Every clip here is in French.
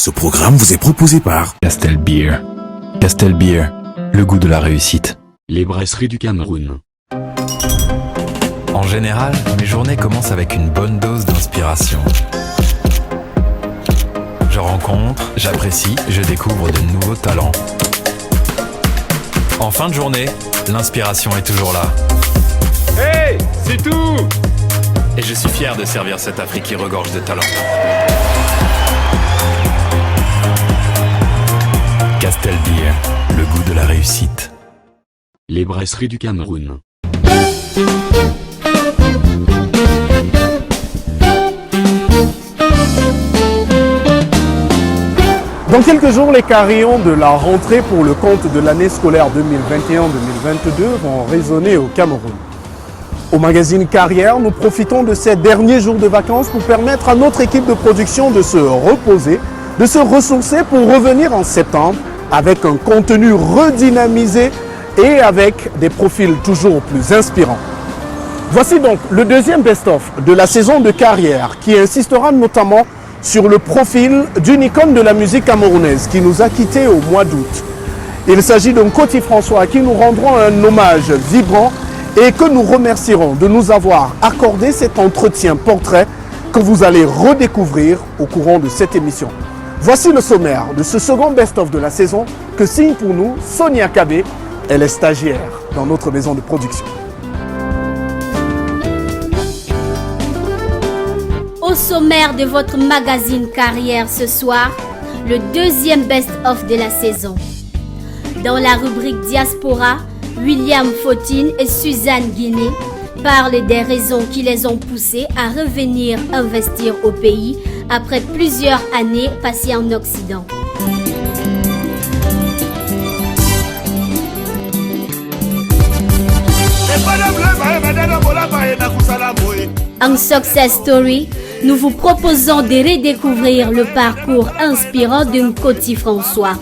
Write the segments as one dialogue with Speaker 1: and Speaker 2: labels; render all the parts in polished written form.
Speaker 1: Ce programme vous est proposé par
Speaker 2: Castel Beer. Castel Beer, le goût de la réussite.
Speaker 3: Les brasseries du Cameroun.
Speaker 2: En général, mes journées commencent avec une bonne dose d'inspiration. Je rencontre, j'apprécie, je découvre de nouveaux talents. En fin de journée, l'inspiration est toujours là.
Speaker 4: Hey, c'est tout!
Speaker 2: Et je suis fier de servir cette Afrique qui regorge de talent. Castel Beer, le goût de la réussite.
Speaker 3: Les brasseries du Cameroun.
Speaker 5: Dans quelques jours, les carillons de la rentrée pour le compte de l'année scolaire 2021-2022 vont résonner au Cameroun. Au magazine Carrière, nous profitons de ces derniers jours de vacances pour permettre à notre équipe de production de se reposer, de se ressourcer pour revenir en septembre avec un contenu redynamisé et avec des profils toujours plus inspirants. Voici donc le deuxième best-of de la saison de Carrière qui insistera notamment sur le profil d'une icône de la musique camerounaise qui nous a quittés au mois d'août. Il s'agit d'un Coty François à qui nous rendrons un hommage vibrant et que nous remercierons de nous avoir accordé cet entretien portrait que vous allez redécouvrir au courant de cette émission. Voici le sommaire de ce second best-of de la saison que signe pour nous Sonia Kabé. Elle est stagiaire dans notre maison de production.
Speaker 6: Au sommaire de votre magazine Carrière ce soir, le deuxième best-of de la saison. Dans la rubrique Diaspora, William Fotine et Suzanne Guinée parlent des raisons qui les ont poussés à revenir investir au pays après plusieurs années passées en Occident. En Success Story, nous vous proposons de redécouvrir le parcours inspirant d'un Coty François.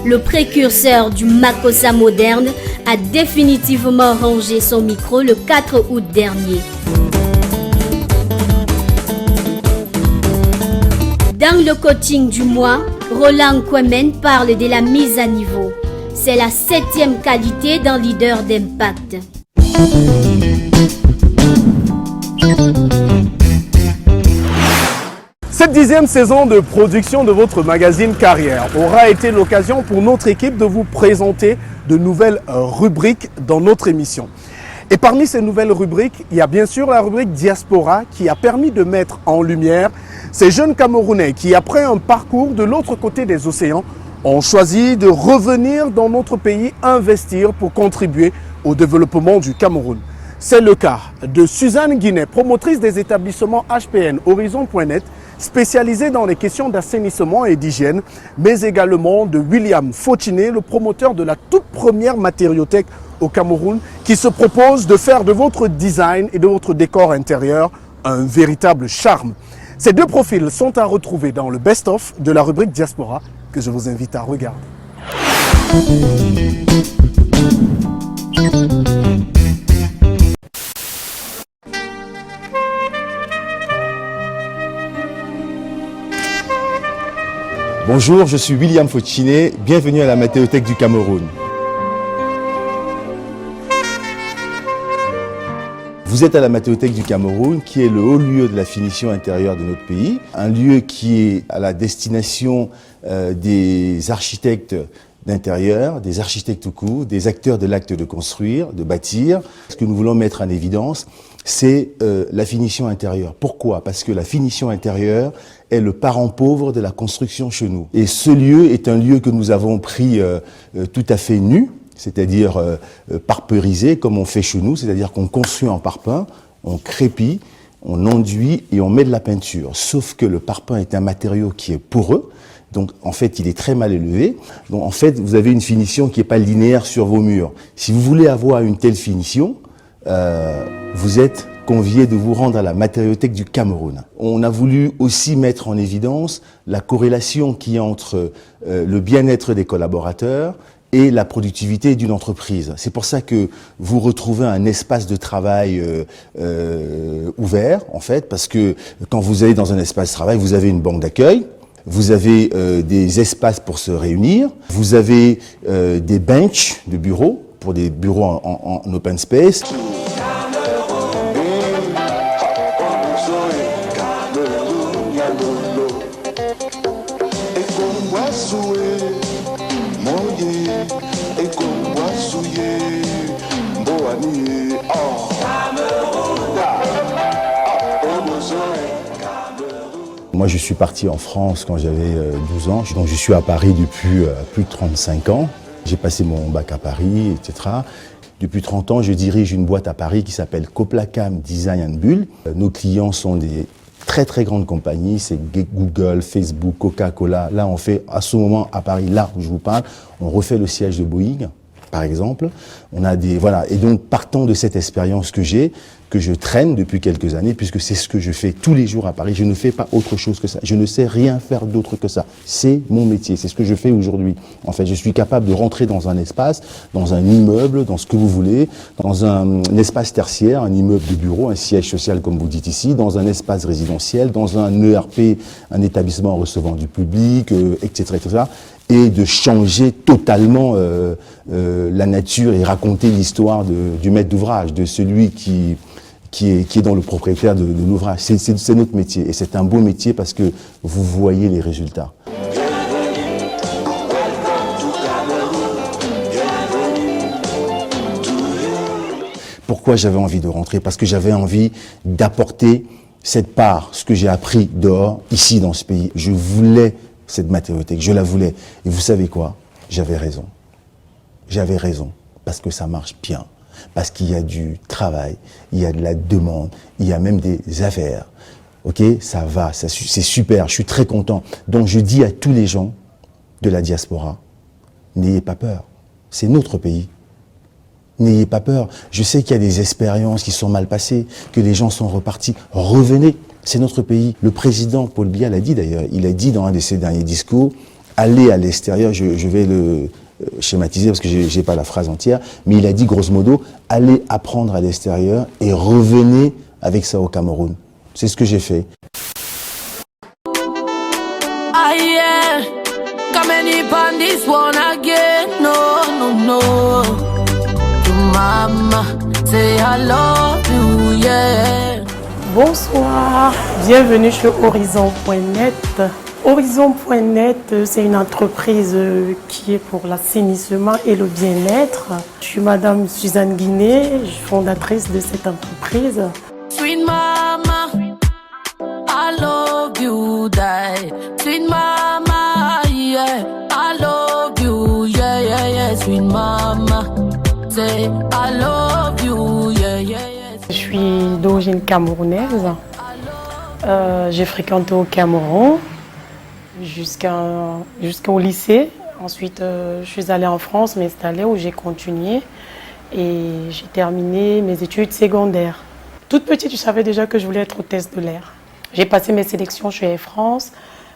Speaker 6: Le précurseur du Makossa moderne a définitivement rangé son micro le 4 août dernier. Dans le coaching du mois, Roland Kwemen parle de la mise à niveau. C'est la 7e qualité d'un leader d'impact.
Speaker 5: Cette 10e saison de production de votre magazine Carrière aura été l'occasion pour notre équipe de vous présenter de nouvelles rubriques dans notre émission. Et parmi ces nouvelles rubriques, il y a bien sûr la rubrique Diaspora qui a permis de mettre en lumière ces jeunes Camerounais qui, après un parcours de l'autre côté des océans, ont choisi de revenir dans notre pays investir pour contribuer au développement du Cameroun. C'est le cas de Suzanne Guinée, promotrice des établissements HPN Horizon.net, spécialisée dans les questions d'assainissement et d'hygiène, mais également de William Fotine, le promoteur de la toute première matériothèque au Cameroun, qui se propose de faire de votre design et de votre décor intérieur un véritable charme. Ces deux profils sont à retrouver dans le best-of de la rubrique Diaspora que je vous invite à regarder.
Speaker 7: Bonjour, je suis William Fotine, bienvenue à la Matériothèque du Cameroun. Vous êtes à la Matériothèque du Cameroun, qui est le haut lieu de la finition intérieure de notre pays, un lieu qui est à la destination des architectes d'intérieur, des architectes tout court, des acteurs de l'acte de construire, de bâtir. Ce que nous voulons mettre en évidence, c'est la finition intérieure. Pourquoi? Parce que la finition intérieure est le parent pauvre de la construction chez nous. Et ce lieu est un lieu que nous avons pris tout à fait nu, c'est-à-dire parpeurisé comme on fait chez nous, c'est-à-dire qu'on construit en parpaing, on crépit, on enduit et on met de la peinture. Sauf que le parpaing est un matériau qui est poreux, Donc en fait, il est très mal élevé. Donc en fait, vous avez une finition qui n'est pas linéaire sur vos murs. Si vous voulez avoir une telle finition, vous êtes convié de vous rendre à la Matériothèque du Cameroun. On a voulu aussi mettre en évidence la corrélation qui est entre le bien-être des collaborateurs et la productivité d'une entreprise. C'est pour ça que vous retrouvez un espace de travail ouvert, en fait, parce que quand vous allez dans un espace de travail, vous avez une banque d'accueil, vous avez des espaces pour se réunir, vous avez des benches de bureaux, pour des bureaux en open space. Moi, je suis parti en France quand j'avais 12 ans, donc je suis à Paris depuis plus de 35 ans. J'ai passé mon bac à Paris, etc. Depuis 30 ans, je dirige une boîte à Paris qui s'appelle Coplacam Design and Bull. Nos clients sont des très très grandes compagnies, c'est Google, Facebook, Coca-Cola. Là, on fait, à ce moment, à Paris, là où je vous parle, on refait le siège de Boeing, par exemple. On a des, voilà. Et donc, partant de cette expérience que j'ai, que je traîne depuis quelques années, puisque c'est ce que je fais tous les jours à Paris. Je ne fais pas autre chose que ça. Je ne sais rien faire d'autre que ça. C'est mon métier. C'est ce que je fais aujourd'hui. En fait, je suis capable de rentrer dans un espace, dans un immeuble, dans ce que vous voulez, dans un espace tertiaire, un immeuble de bureau, un siège social comme vous dites ici, dans un espace résidentiel, dans un ERP, un établissement recevant du public, etc., etc., et de changer totalement la nature et raconter l'histoire du maître d'ouvrage, de celui qui est dans le propriétaire de l'ouvrage. C'est notre métier et c'est un beau métier parce que vous voyez les résultats. Pourquoi j'avais envie de rentrer? Parce que j'avais envie d'apporter cette part, ce que j'ai appris dehors, ici dans ce pays. Je voulais cette matériothèque, je la voulais. Et vous savez quoi? J'avais raison. J'avais raison parce que ça marche bien. Parce qu'il y a du travail, il y a de la demande, il y a même des affaires. Ok, ça va, c'est super, je suis très content. Donc je dis à tous les gens de la diaspora, n'ayez pas peur, c'est notre pays. N'ayez pas peur. Je sais qu'il y a des expériences qui sont mal passées, que les gens sont repartis. Revenez, c'est notre pays. Le président Paul Biya l'a dit d'ailleurs, il a dit dans un de ses derniers discours, allez à l'extérieur, je vais le schématiser parce que j'ai pas la phrase entière, mais il a dit grosso modo, allez apprendre à l'extérieur et revenez avec ça au Cameroun. C'est ce que j'ai fait.
Speaker 8: Bonsoir, bienvenue chez Horizon.net. Horizon.net, c'est une entreprise qui est pour l'assainissement et le bien-être. Je suis Madame Suzanne Guiné, je suis fondatrice de cette entreprise.
Speaker 9: Sweet mama, I love you, die. Sweet mama, yeah, I love you, yeah, yeah, yeah. Sweet mama, say I love you, yeah, yeah, yeah.
Speaker 8: Je suis d'origine camerounaise. J'ai fréquenté au Cameroun jusqu'au lycée. Ensuite, je suis allée en France m'installer où j'ai continué et j'ai terminé mes études secondaires. Toute petite, je savais déjà que je voulais être hôtesse de l'air. J'ai passé mes sélections chez Air France,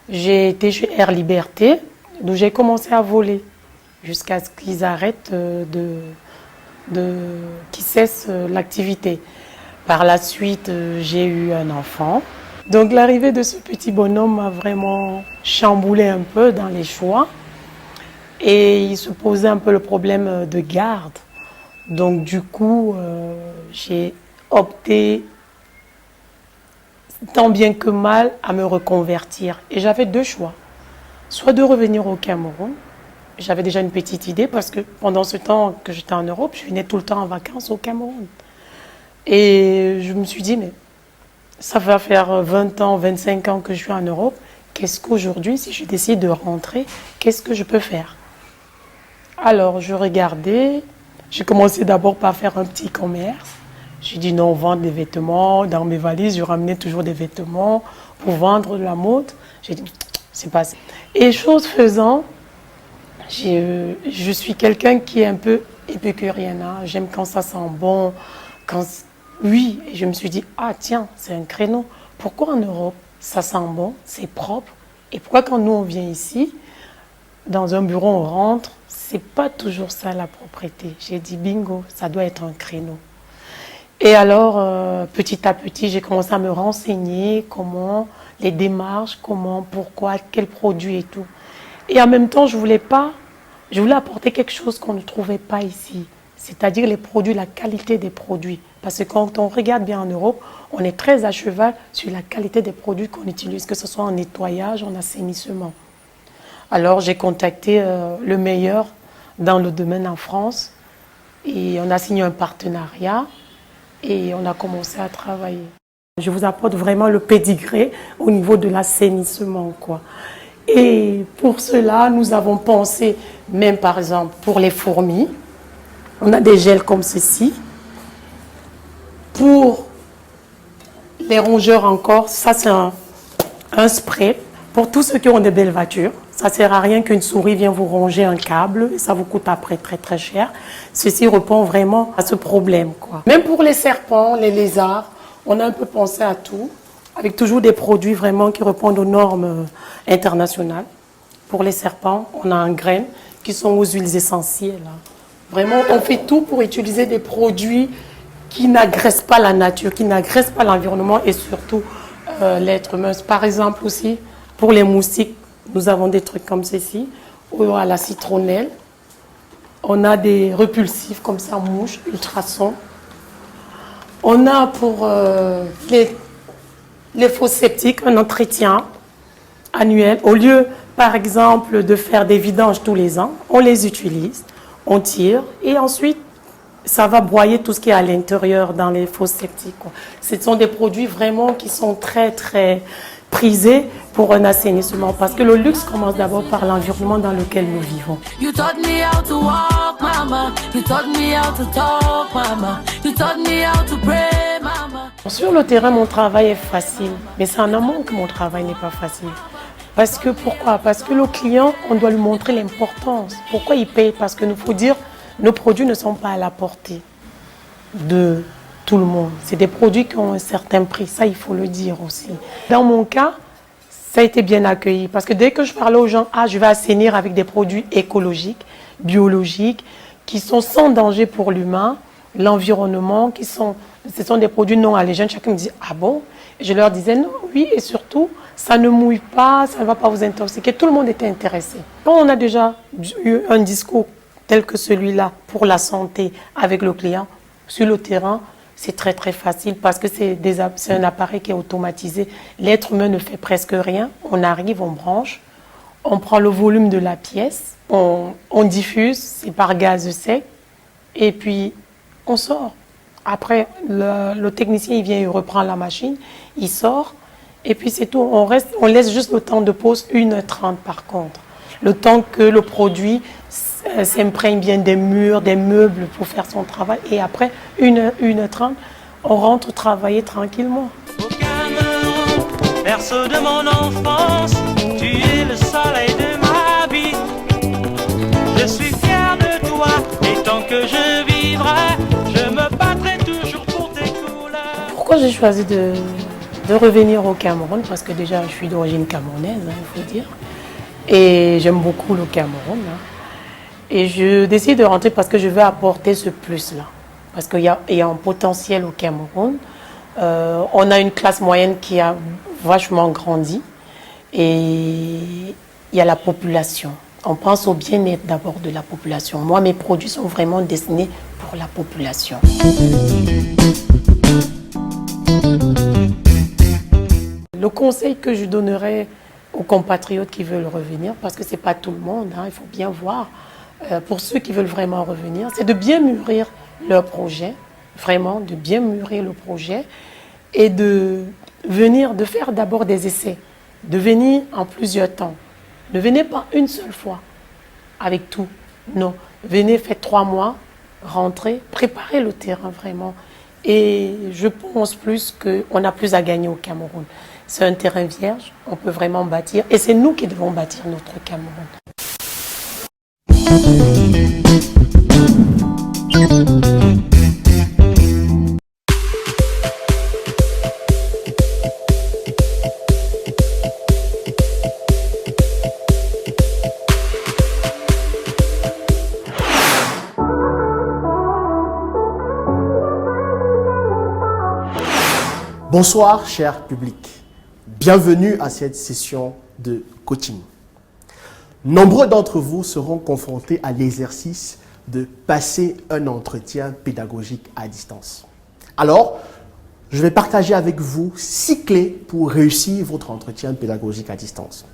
Speaker 8: j'ai été chez Air Liberté, d'où j'ai commencé à voler jusqu'à ce qu'ils arrêtent qu'ils cessent l'activité. Par la suite, j'ai eu un enfant. Donc l'arrivée de ce petit bonhomme m'a vraiment chamboulé un peu dans les choix. Et il se posait un peu le problème de garde. Donc du coup, j'ai opté tant bien que mal à me reconvertir. Et j'avais deux choix. Soit de revenir au Cameroun. J'avais déjà une petite idée parce que pendant ce temps que j'étais en Europe, je venais tout le temps en vacances au Cameroun. Et je me suis dit, mais ça va faire 20 ans, 25 ans que je suis en Europe. Qu'est-ce qu'aujourd'hui, si je décide de rentrer, qu'est-ce que je peux faire? Alors, je regardais. J'ai commencé d'abord par faire un petit commerce. J'ai dit non, vendre des vêtements. Dans mes valises, je ramenais toujours des vêtements pour vendre de la mode. J'ai dit, c'est passé. Et chose faisant, je suis quelqu'un qui est un peu épicurienne. Hein. J'aime quand ça sent bon. Oui, et je me suis dit, ah tiens, c'est un créneau. Pourquoi en Europe, ça sent bon, c'est propre? Et pourquoi quand nous, on vient ici, dans un bureau, on rentre, c'est pas toujours ça la propreté. J'ai dit, bingo, ça doit être un créneau. Et alors, petit à petit, j'ai commencé à me renseigner comment, les démarches, comment, pourquoi, quels produits et tout. Et en même temps, je voulais apporter quelque chose qu'on ne trouvait pas ici. C'est-à-dire les produits, la qualité des produits. Parce que quand on regarde bien en Europe, on est très à cheval sur la qualité des produits qu'on utilise, que ce soit en nettoyage, en assainissement. Alors j'ai contacté le meilleur dans le domaine en France et on a signé un partenariat et on a commencé à travailler. Je vous apporte vraiment le pédigré au niveau de l'assainissement, quoi. Et pour cela, nous avons pensé, même par exemple pour les fourmis, on a des gels comme ceci. Pour les rongeurs encore, ça c'est un spray. Pour tous ceux qui ont de belles voitures, ça ne sert à rien qu'une souris vienne vous ronger un câble et ça vous coûte après très très cher. Ceci répond vraiment à ce problème, quoi. Même pour les serpents, les lézards, on a un peu pensé à tout, avec toujours des produits vraiment qui répondent aux normes internationales. Pour les serpents, on a un grain qui sont aux huiles essentielles. Vraiment, on fait tout pour utiliser des produits qui n'agressent pas la nature, qui n'agressent pas l'environnement et surtout l'être humain. Par exemple aussi, pour les moustiques, nous avons des trucs comme ceci, ou à la citronnelle. On a des repulsifs comme ça, mouches, ultrasons. On a pour les fosses septiques un entretien annuel. Au lieu, par exemple, de faire des vidanges tous les ans, on les utilise, on tire et ensuite, ça va broyer tout ce qui est à l'intérieur dans les fosses septiques, quoi. Ce sont des produits vraiment qui sont très, très prisés pour un assainissement. Parce que le luxe commence d'abord par l'environnement dans lequel nous vivons.
Speaker 9: You taught me how to walk, mama. You taught me how to talk, mama. You taught me how to pray, mama.
Speaker 8: Sur le terrain, mon travail est facile. Mais c'est en amont que mon travail n'est pas facile. Parce que pourquoi? Parce que le client, on doit lui montrer l'importance. Pourquoi il paye? Parce que nous faut dire, nos produits ne sont pas à la portée de tout le monde. C'est des produits qui ont un certain prix, ça il faut le dire aussi. Dans mon cas, ça a été bien accueilli parce que dès que je parlais aux gens, je vais assainir avec des produits écologiques, biologiques, qui sont sans danger pour l'humain, l'environnement, ce sont des produits non allergènes. Chacun me dit, ah bon? Et je leur disais non, oui, et surtout, ça ne mouille pas, ça ne va pas vous intoxiquer. Tout le monde était intéressé. Quand on a déjà eu un discours tel que celui-là pour la santé avec le client, sur le terrain, c'est très très facile parce que c'est un appareil qui est automatisé. L'être humain ne fait presque rien. On arrive, on branche, on prend le volume de la pièce, on diffuse, c'est par gaz sec, et puis on sort. Après, le technicien il vient, il reprend la machine, il sort, et puis c'est tout. On laisse juste le temps de pause, 1h30 par contre. Le temps que le produit s'imprègne bien des murs, des meubles pour faire son travail. Et après, 1h30, on rentre travailler tranquillement.
Speaker 10: Au Cameroun, berceau de mon enfance, tu es le soleil de ma vie. Je suis fier de toi, et tant que je vivrai, je me battrai toujours pour tes couleurs.
Speaker 8: Pourquoi j'ai choisi de revenir au Cameroun? Parce que déjà, je suis d'origine camerounaise, il faut dire. Et j'aime beaucoup le Cameroun. Et je décide de rentrer parce que je veux apporter ce plus-là. Parce qu'il y a un potentiel au Cameroun. On a une classe moyenne qui a vachement grandi. Et il y a la population. On pense au bien-être d'abord de la population. Moi, mes produits sont vraiment destinés pour la population. Le conseil que je donnerais aux compatriotes qui veulent revenir, parce que ce n'est pas tout le monde, il faut bien voir, pour ceux qui veulent vraiment revenir, c'est de bien mûrir leur projet, vraiment de bien mûrir le projet et de faire d'abord des essais, de venir en plusieurs temps. Ne venez pas une seule fois avec tout, non. Venez, faites 3 mois, rentrez, préparez le terrain vraiment. Et je pense plus qu'on a plus à gagner au Cameroun. C'est un terrain vierge, on peut vraiment bâtir. Et c'est nous qui devons bâtir notre Cameroun.
Speaker 11: Bonsoir, cher public. Bienvenue à cette session de coaching. Nombreux d'entre vous seront confrontés à l'exercice de passer un entretien pédagogique à distance. Alors, je vais partager avec vous 6 clés pour réussir votre entretien pédagogique à distance.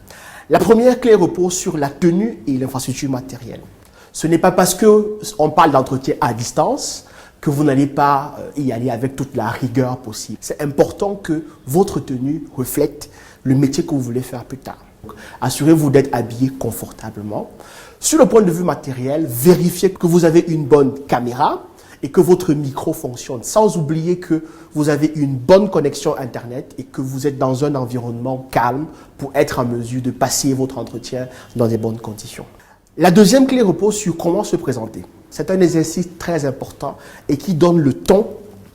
Speaker 11: La première clé repose sur la tenue et l'infrastructure matérielle. Ce n'est pas parce qu'on parle d'entretien à distance que vous n'allez pas y aller avec toute la rigueur possible. C'est important que votre tenue reflète le métier que vous voulez faire plus tard. Assurez-vous d'être habillé confortablement. Sur le point de vue matériel, vérifiez que vous avez une bonne caméra et que votre micro fonctionne, sans oublier que vous avez une bonne connexion Internet et que vous êtes dans un environnement calme pour être en mesure de passer votre entretien dans des bonnes conditions. La deuxième clé repose sur comment se présenter. C'est un exercice très important et qui donne le ton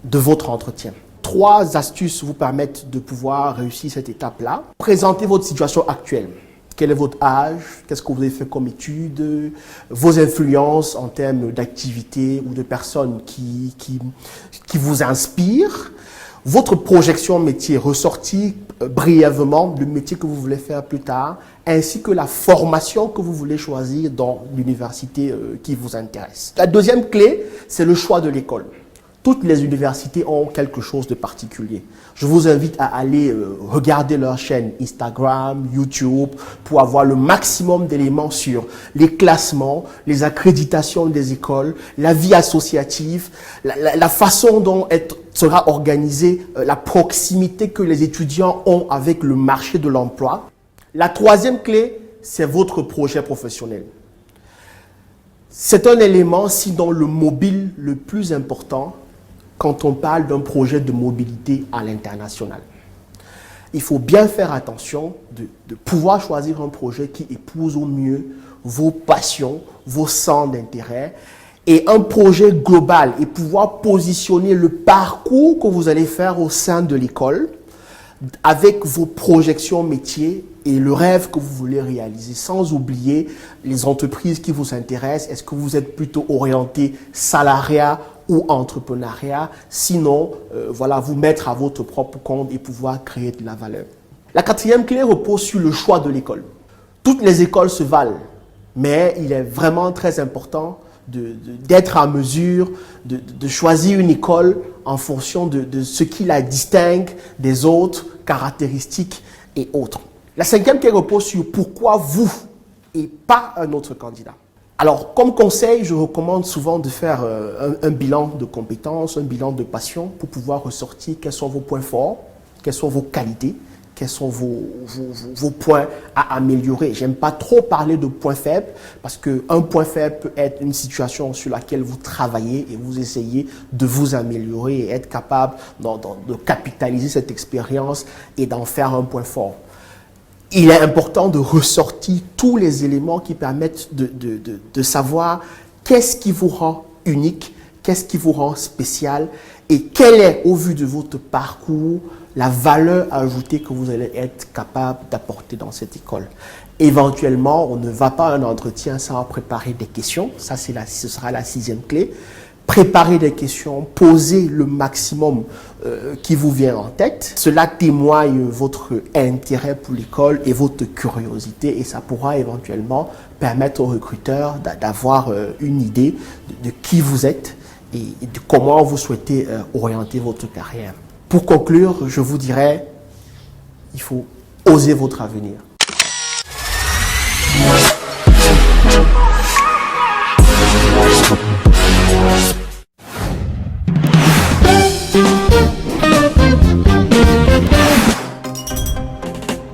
Speaker 11: de votre entretien. 3 astuces vous permettent de pouvoir réussir cette étape-là. Présentez votre situation actuelle. Quel est votre âge? Qu'est-ce que vous avez fait comme études? Vos influences en termes d'activités ou de personnes qui vous inspirent. Votre projection métier, ressortir brièvement le métier que vous voulez faire plus tard, ainsi que la formation que vous voulez choisir dans l'université qui vous intéresse. La deuxième clé, c'est le choix de l'école. Toutes les universités ont quelque chose de particulier. Je vous invite à aller regarder leur chaîne Instagram, YouTube, pour avoir le maximum d'éléments sur les classements, les accréditations des écoles, la vie associative, la façon dont sera organisée la proximité que les étudiants ont avec le marché de l'emploi. La troisième clé, c'est votre projet professionnel. C'est un élément, sinon le mobile le plus important, quand on parle d'un projet de mobilité à l'international. Il faut bien faire attention de pouvoir choisir un projet qui épouse au mieux vos passions, vos centres d'intérêt et un projet global et pouvoir positionner le parcours que vous allez faire au sein de l'école avec vos projections métiers et le rêve que vous voulez réaliser, sans oublier les entreprises qui vous intéressent. Est-ce que vous êtes plutôt orienté salariat ou entrepreneuriat? Sinon, vous mettre à votre propre compte et pouvoir créer de la valeur. La quatrième clé repose sur le choix de l'école. Toutes les écoles se valent, mais il est vraiment très important d'être en mesure de choisir une école en fonction de ce qui la distingue des autres caractéristiques et autres. La cinquième clé repose sur pourquoi vous et pas un autre candidat. Alors, comme conseil, je recommande souvent de faire un bilan de compétences, un bilan de passion pour pouvoir ressortir quels sont vos points forts, quelles sont vos qualités, quels sont vos points à améliorer. J'aime pas trop parler de points faibles parce qu'un point faible peut être une situation sur laquelle vous travaillez et vous essayez de vous améliorer et être capable de capitaliser cette expérience et d'en faire un point fort. Il est important de ressortir tous les éléments qui permettent de savoir qu'est-ce qui vous rend unique, qu'est-ce qui vous rend spécial et quelle est, au vu de votre parcours, la valeur ajoutée que vous allez être capable d'apporter dans cette école. Éventuellement, on ne va pas à un entretien sans préparer des questions. Ça, ce sera la 6e clé. Préparer des questions, poser le maximum qui vous vient en tête. Cela témoigne votre intérêt pour l'école et votre curiosité et ça pourra éventuellement permettre aux recruteurs d'avoir une idée de qui vous êtes et de comment vous souhaitez orienter votre carrière. Pour conclure, je vous dirais, il faut oser votre avenir.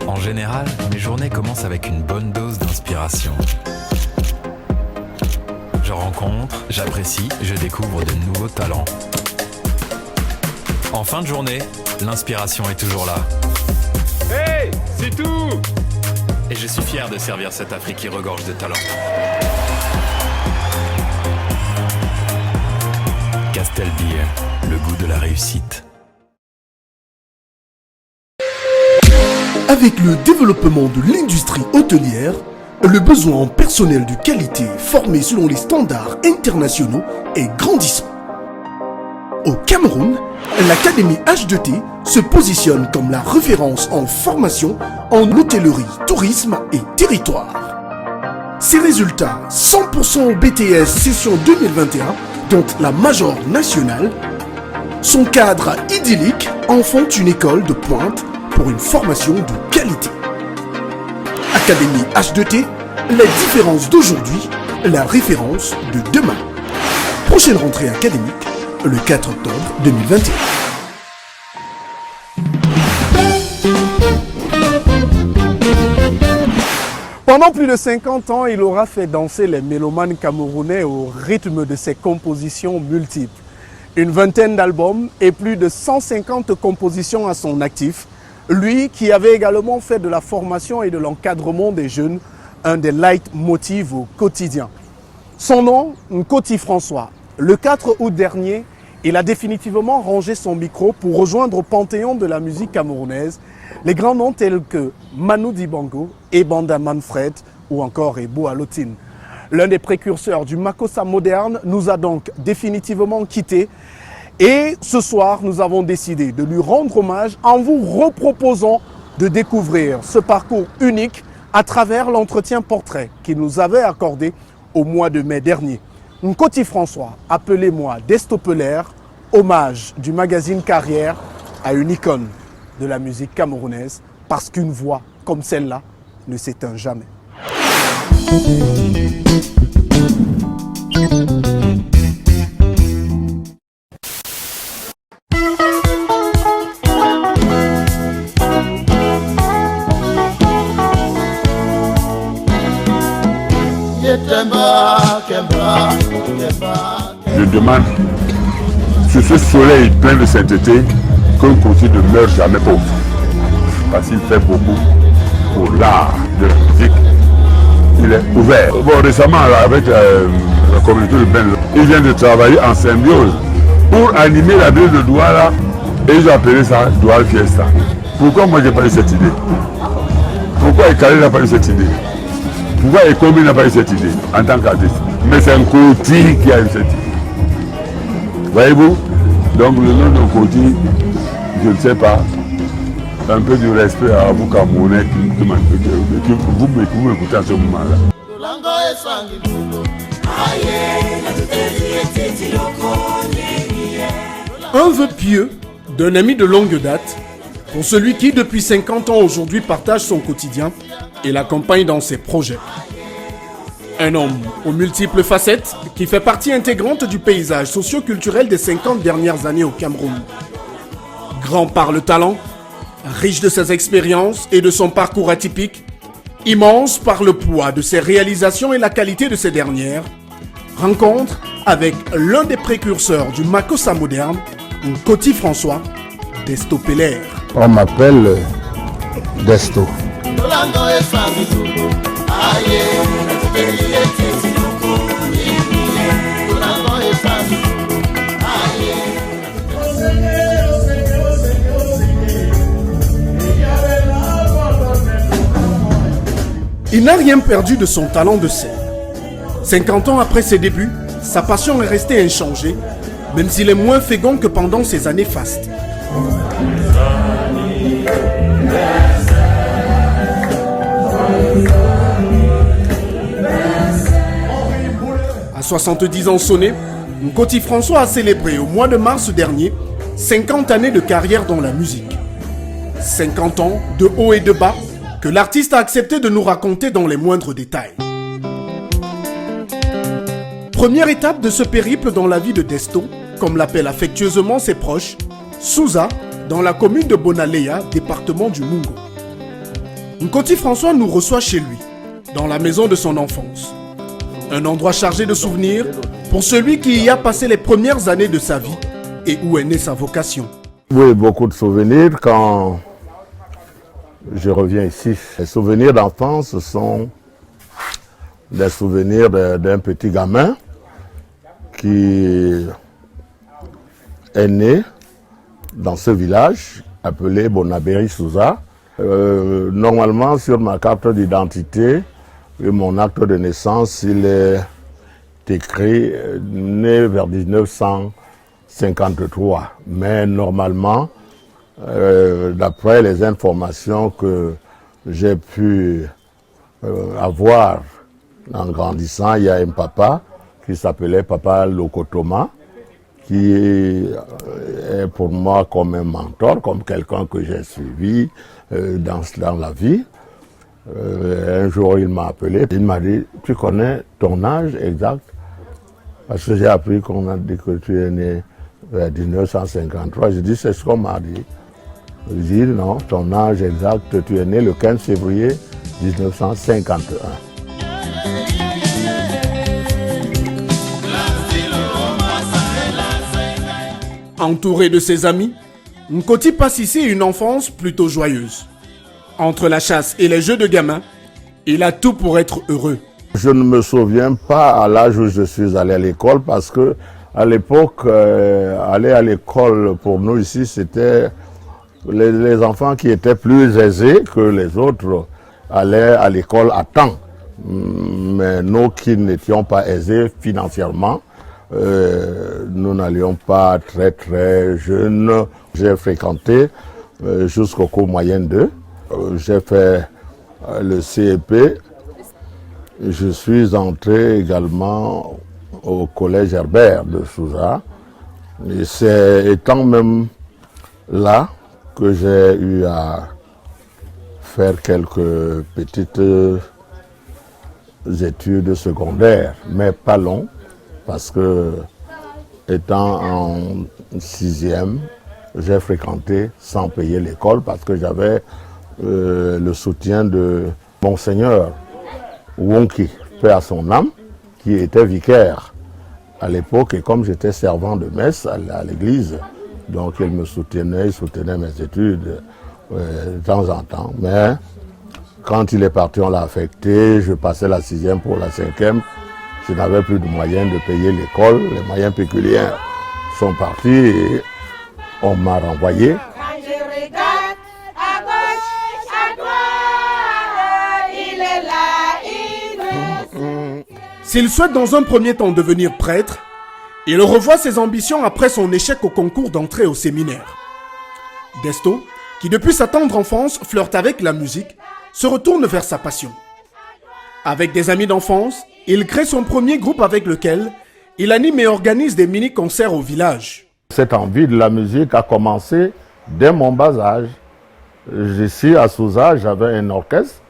Speaker 2: En général, mes journées commencent avec une bonne dose d'inspiration. Je rencontre, j'apprécie, je découvre de nouveaux talents. En fin de journée, l'inspiration est toujours là.
Speaker 4: Hey, c'est tout.
Speaker 2: Et je suis fier de servir cette Afrique qui regorge de talent. Castel Beer, le goût de la réussite.
Speaker 12: Avec le développement de l'industrie hôtelière, le besoin en personnel de qualité formé selon les standards internationaux est grandissant. Au Cameroun, l'Académie H2T se positionne comme la référence en formation en hôtellerie, tourisme et territoire. Ces résultats, 100% BTS session 2021, dont la Major nationale, son cadre idyllique en font une école de pointe pour une formation de qualité. Académie H2T, les différences d'aujourd'hui, la référence de demain. Prochaine rentrée académique, le 4 octobre 2021.
Speaker 5: Pendant plus de 50 ans, il aura fait danser les mélomanes camerounais au rythme de ses compositions multiples. Une vingtaine d'albums et plus de 150 compositions à son actif. Lui qui avait également fait de la formation et de l'encadrement des jeunes un des leitmotivs au quotidien. Son nom, Nkoti François. Le 4 août dernier, il a définitivement rangé son micro pour rejoindre au panthéon de la musique camerounaise les grands noms tels que Manu Dibango, Ebanda Manfred ou encore Ebo Alotine. L'un des précurseurs du Makossa moderne nous a donc définitivement quittés. Et ce soir, nous avons décidé de lui rendre hommage en vous reproposant de découvrir ce parcours unique à travers l'entretien portrait qu'il nous avait accordé au mois de mai dernier. Nkoti François, appelez-moi Destopelaire, hommage du magazine Carrière à une icône de la musique camerounaise, parce qu'une voix comme celle-là ne s'éteint jamais.
Speaker 13: Je demande, sur ce soleil plein de sainteté, qu'un Nkoti ne meure jamais pauvre. Parce qu'il fait beaucoup pour l'art de la musique. Il est ouvert. Bon, récemment, là, avec la communauté de Ben, il vient de travailler en symbiose pour animer la ville de Douala, et ils ont appelé ça Douala Fiesta. Pourquoi moi j'ai pas eu cette idée? Pourquoi Ekale n'a pas eu cette idée? Pourquoi Ekomi n'a pas eu cette idée en tant qu'artiste? Mais c'est un Nkoti qui a eu cette idée. Voyez-vous? Donc le nom de Nkoti, je ne sais pas, un peu du respect à vous Camerounais que vous m'écoutez à ce moment-là.
Speaker 12: Un vœu pieux d'un ami de longue date pour celui qui, depuis 50 ans aujourd'hui, partage son quotidien et l'accompagne dans ses projets. Un homme aux multiples facettes qui fait partie intégrante du paysage socio-culturel des 50 dernières années au Cameroun. Grand par le talent, riche de ses expériences et de son parcours atypique, immense par le poids de ses réalisations et la qualité de ces dernières, rencontre avec l'un des précurseurs du Makossa moderne, Nkoti François, Destopelaire.
Speaker 14: On m'appelle Desto.
Speaker 12: Il n'a rien perdu de son talent de scène. 50 ans après ses débuts, sa passion est restée inchangée, même s'il est moins fécond que pendant ses années fastes. À 70 ans sonnés, Nkoti François a célébré au mois de mars dernier 50 années de carrière dans la musique. 50 ans de haut et de bas que l'artiste a accepté de nous raconter dans les moindres détails. Première étape de ce périple dans la vie de Desto, comme l'appellent affectueusement ses proches, Souza, dans la commune de Bonalea, département du Mungo. Nkoti François nous reçoit chez lui, dans la maison de son enfance. Un endroit chargé de souvenirs pour celui qui y a passé les premières années de sa vie et où est née sa vocation.
Speaker 14: Oui, beaucoup de souvenirs quand je reviens ici. Les souvenirs d'enfance sont des souvenirs d'un petit gamin qui est né dans ce village appelé Bonaberi Souza. Normalement, sur ma carte d'identité et mon acte de naissance, il est écrit né vers 1953. Mais normalement, d'après les informations que j'ai pu avoir en grandissant, il y a un papa qui s'appelait Papa Lokotoma, qui est pour moi comme un mentor, comme quelqu'un que j'ai suivi dans la vie. Un jour, il m'a appelé, il m'a dit, tu connais ton âge exact? Parce que j'ai appris qu'on a dit que tu es né vers 1953. J'ai dit, c'est ce qu'on m'a dit. Il dit, non, ton âge exact, tu es né le 15 février 1951.
Speaker 12: Entouré de ses amis, Nkoti passe ici une enfance plutôt joyeuse. Entre la chasse et les jeux de gamin, il a tout pour être heureux.
Speaker 14: Je ne me souviens pas à l'âge où je suis allé à l'école parce que à l'époque, aller à l'école pour nous ici, c'était les enfants qui étaient plus aisés que les autres allaient à l'école à temps. Mais nous qui n'étions pas aisés financièrement, nous n'allions pas très jeunes. J'ai fréquenté jusqu'au cours moyen 2. J'ai fait le CEP. Je suis entré également au collège Herbert de Souza. Et c'est étant même là que j'ai eu à faire quelques petites études secondaires, mais pas longues. Parce que, étant en 6e, j'ai fréquenté sans payer l'école parce que j'avais le soutien de Monseigneur Wonki, paix à son âme, qui était vicaire à l'époque. Et comme j'étais servant de messe à l'église, donc il me soutenait, il soutenait mes études de temps en temps. Mais quand il est parti, on l'a affecté, je passais la 6e pour la 5e. Je n'avais plus de moyens de payer l'école, les moyens pécuniaires sont partis et on m'a renvoyé.
Speaker 9: Quand je regarde à gauche, à droite, il est là,
Speaker 12: S'il souhaite dans un premier temps devenir prêtre, il revoit ses ambitions après son échec au concours d'entrée au séminaire. Desto, qui depuis sa tendre enfance flirte avec la musique, se retourne vers sa passion. Avec des amis d'enfance, il crée son premier groupe avec lequel il anime et organise des mini-concerts au village.
Speaker 14: Cette envie de la musique a commencé dès mon bas âge. Ici à Souza, j'avais un orchestre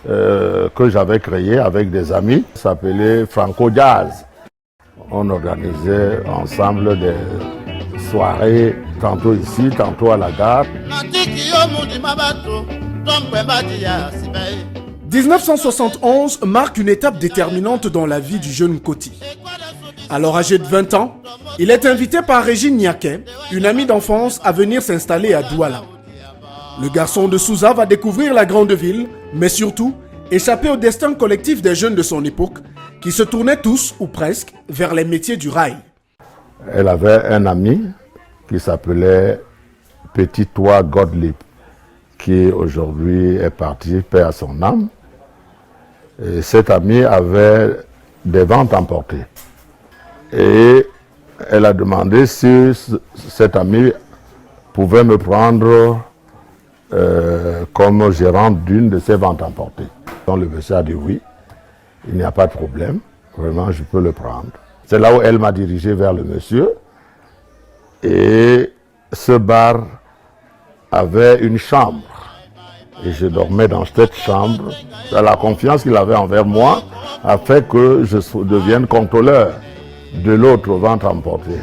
Speaker 14: que j'avais créé avec des amis. Ça s'appelait Franco Jazz. On organisait ensemble des soirées, tantôt ici, tantôt à la gare.
Speaker 12: 1971 marque une étape déterminante dans la vie du jeune Nkoti. Alors âgé de 20 ans, il est invité par Régine Niaké, une amie d'enfance, à venir s'installer à Douala. Le garçon de Souza va découvrir la grande ville, mais surtout échapper au destin collectif des jeunes de son époque, qui se tournaient tous, ou presque, vers les métiers du rail.
Speaker 14: Elle avait un ami qui s'appelait Petit Toit Gottlieb, qui aujourd'hui est parti, paix à son âme. Et cet ami avait des ventes emportées. Et elle a demandé si cet ami pouvait me prendre comme gérant d'une de ces ventes emportées. Donc le monsieur a dit oui, il n'y a pas de problème, vraiment je peux le prendre. C'est là où elle m'a dirigé vers le monsieur. Et ce bar avait une chambre. Et je dormais dans cette chambre. La confiance qu'il avait envers moi a fait que je devienne contrôleur de l'autre vente emportée.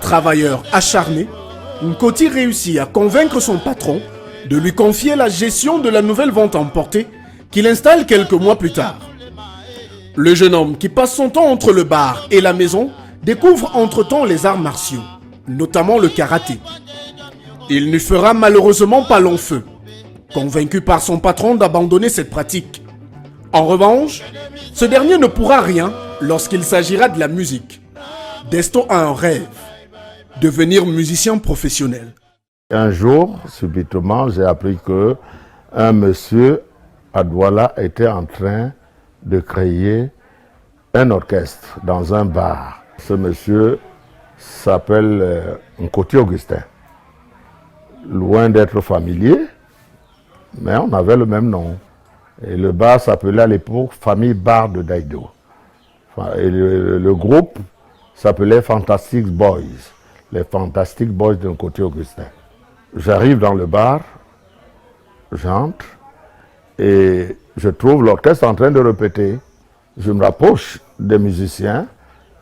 Speaker 12: Travailleur acharné, Nkoti réussit à convaincre son patron de lui confier la gestion de la nouvelle vente emportée qu'il installe quelques mois plus tard. Le jeune homme qui passe son temps entre le bar et la maison
Speaker 5: découvre entre-temps les arts martiaux, notamment le karaté. Il ne fera malheureusement pas long feu, convaincu par son patron d'abandonner cette pratique. En revanche, ce dernier ne pourra rien lorsqu'il s'agira de la musique. Desto a un rêve, devenir musicien professionnel.
Speaker 14: Un jour, subitement, j'ai appris que un monsieur à Douala était en train de créer un orchestre dans un bar. Ce monsieur s'appelle Nkoti Augustin. Loin d'être familier, mais on avait le même nom. Et le bar s'appelait à l'époque Famille Bar de Daïdo. Et le groupe s'appelait Fantastic Boys, les Fantastic Boys de Nkoti Augustin. J'arrive dans le bar, j'entre et je trouve l'orchestre en train de répéter. Je me rapproche des musiciens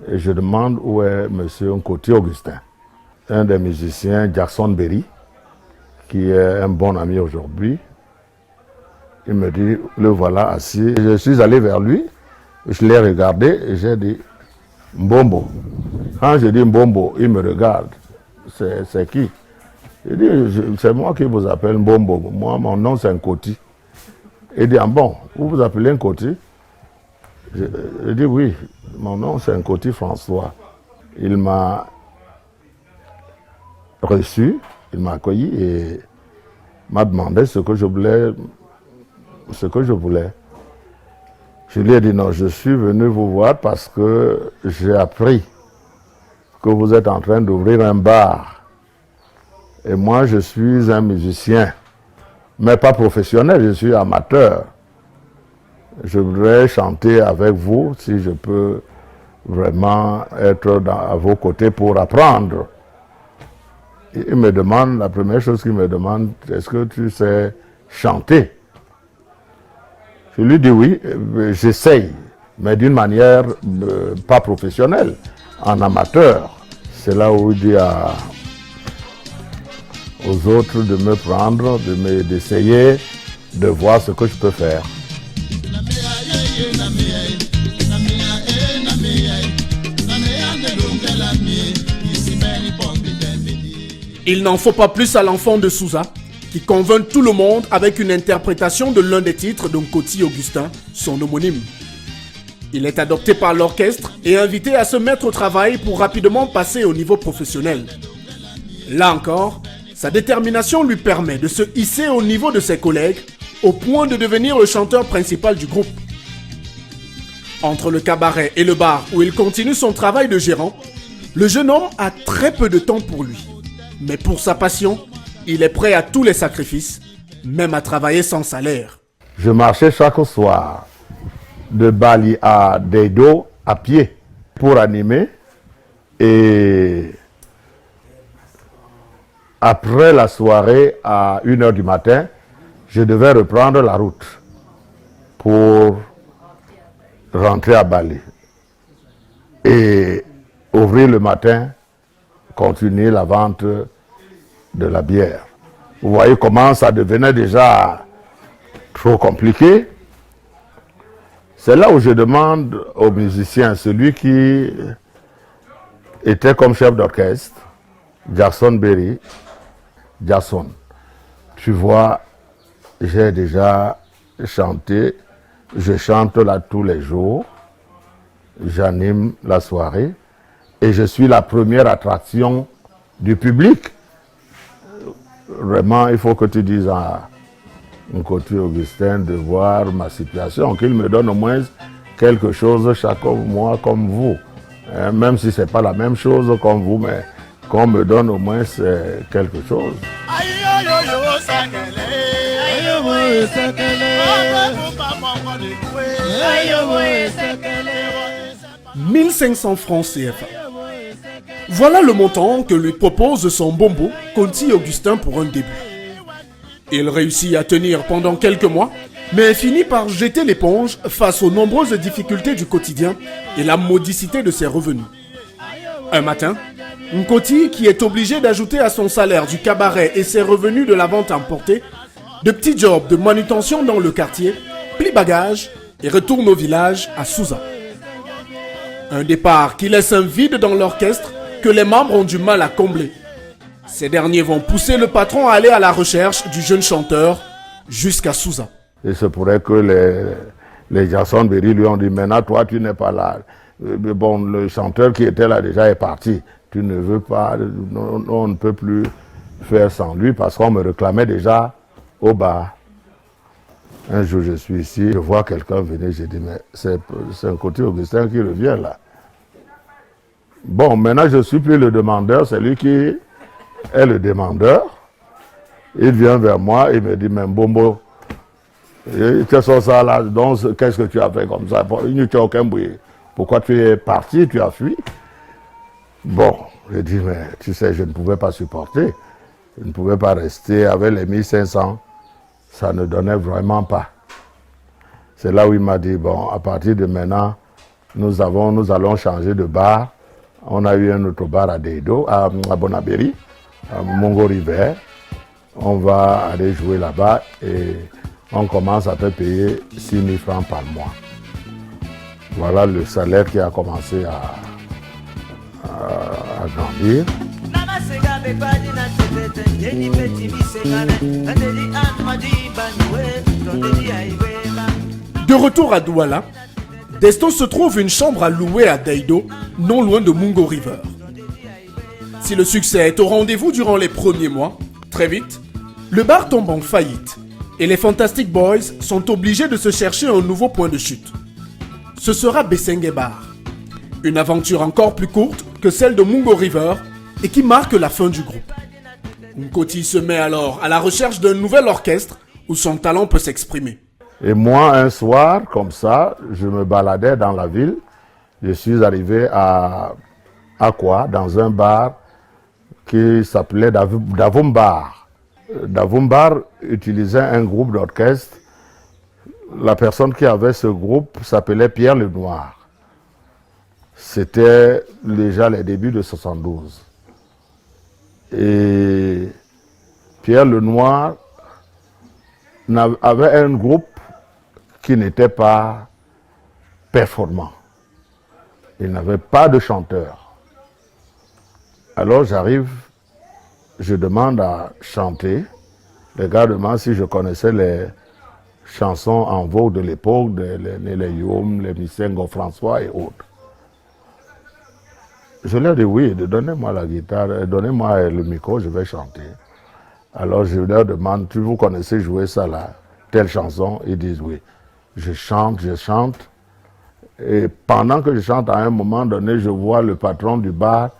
Speaker 14: et je demande où est M. Nkoti Augustin. Un des musiciens, Jackson Berry, qui est un bon ami aujourd'hui, il me dit, le voilà assis. Je suis allé vers lui, je l'ai regardé et j'ai dit, Mbombo. Quand je dis Mbombo, il me regarde. C'est qui? Il dit, c'est moi qui vous appelle Mbombo. Moi, mon nom c'est Nkoti. Il dit, ah bon, vous vous appelez Nkoti? Je dis, oui, mon nom c'est Nkoti François. Il m'a reçu, il m'a accueilli et m'a demandé ce que je voulais. Je lui ai dit non, je suis venu vous voir parce que j'ai appris que vous êtes en train d'ouvrir un bar. Et moi, je suis un musicien, mais pas professionnel, je suis amateur. Je voudrais chanter avec vous, si je peux vraiment être à vos côtés pour apprendre. Il me demande, la première chose qu'il me demande, est-ce que tu sais chanter? Je lui dis oui, j'essaye, mais d'une manière pas professionnelle, en amateur. C'est là où il dit aux autres de me prendre, d'essayer de voir ce que je peux faire.
Speaker 5: Il n'en faut pas plus à l'enfant de Souza, qui convainc tout le monde avec une interprétation de l'un des titres de Nkoti Augustin, son homonyme. Il est adopté par l'orchestre et invité à se mettre au travail pour rapidement passer au niveau professionnel. Là encore, sa détermination lui permet de se hisser au niveau de ses collègues, au point de devenir le chanteur principal du groupe. Entre le cabaret et le bar où il continue son travail de gérant, le jeune homme a très peu de temps pour lui. Mais pour sa passion, il est prêt à tous les sacrifices, même à travailler sans salaire.
Speaker 14: Je marchais chaque soir de Bali à Daïdo à pied pour animer. Et après la soirée, à 1h du matin, je devais reprendre la route pour rentrer à Bali. Et ouvrir le matin, continuer la vente de la bière. Vous voyez comment ça devenait déjà trop compliqué. C'est là où je demande aux musiciens, celui qui était comme chef d'orchestre, Jackson Berry, Jackson, tu vois, j'ai déjà chanté, je chante là tous les jours, j'anime la soirée et je suis la première attraction du public. Vraiment, il faut que tu dises à Nkoti Augustin de voir ma situation, qu'il me donne au moins quelque chose chaque mois comme vous. Même si ce n'est pas la même chose comme vous, mais qu'on me donne au moins quelque chose.
Speaker 5: 1500 francs CFA. Voilà le montant que lui propose son bombo, Nkoti Augustin, pour un début. Il réussit à tenir pendant quelques mois, mais finit par jeter l'éponge face aux nombreuses difficultés du quotidien et la modicité de ses revenus. Un matin, Nkoti, qui est obligé d'ajouter à son salaire du cabaret et ses revenus de la vente emportée, de petits jobs de manutention dans le quartier, plie bagage et retourne au village à Souza.
Speaker 12: Un départ qui laisse un vide dans l'orchestre que les membres ont du mal à combler. Ces derniers vont pousser le patron à aller à la recherche du jeune chanteur jusqu'à Sousa.
Speaker 14: Il se pourrait que les Jason Berry lui ont dit, maintenant toi tu n'es pas là. Bon, le chanteur qui était là déjà est parti. Tu ne veux pas, on ne peut plus faire sans lui parce qu'on me réclamait déjà au bar. Un jour je suis ici, je vois quelqu'un venir, j'ai dit, mais c'est un côté Augustin qui revient là. Bon, maintenant je ne suis plus le demandeur, c'est lui qui est le demandeur. Il vient vers moi et me dit, mais Bombo, qu'est-ce que ça là, donc qu'est-ce que tu as fait comme ça? Pourquoi tu es parti, tu as fui? Bon, j'ai dit, mais tu sais, je ne pouvais pas supporter. Je ne pouvais pas rester avec les 1500. Ça ne donnait vraiment pas. C'est là où il m'a dit, bon, à partir de maintenant, nous allons changer de bar. On a eu un autre bar à Deido, à Bonabéry, à Mongo River. On va aller jouer là-bas et on commence à te payer 6 000 francs par mois. Voilà le salaire qui a commencé à grandir.
Speaker 12: De retour à Douala, Deston se trouve une chambre à louer à Deido, non loin de Mungo River. Si le succès est au rendez-vous durant les premiers mois, très vite, le bar tombe en faillite et les Fantastic Boys sont obligés de se chercher un nouveau point de chute. Ce sera Besenge Bar, une aventure encore plus courte que celle de Mungo River et qui marque la fin du groupe. Nkoti se met alors à la recherche d'un nouvel orchestre où son talent peut s'exprimer.
Speaker 14: Et moi, un soir, comme ça, je me baladais dans la ville. Je suis arrivé à Akwa, dans un bar qui s'appelait Davoum Bar. Davoum Bar utilisait un groupe d'orchestre. La personne qui avait ce groupe s'appelait Pierre Lenoir. C'était déjà les débuts de 72. Et Pierre Lenoir avait un groupe qui n'était pas performant. Il n'avait pas de chanteur. Alors j'arrive, je demande à chanter. Les gars demandent si je connaissais les chansons en vogue de l'époque, les Yom, les Missengo François et autres. Je leur dis oui, donnez-moi la guitare, donnez-moi le micro, je vais chanter. Alors je leur demande, vous connaissez jouer ça là, telle chanson? Ils disent oui. Je chante. Et pendant que je chante, à un moment donné, je vois le patron du bar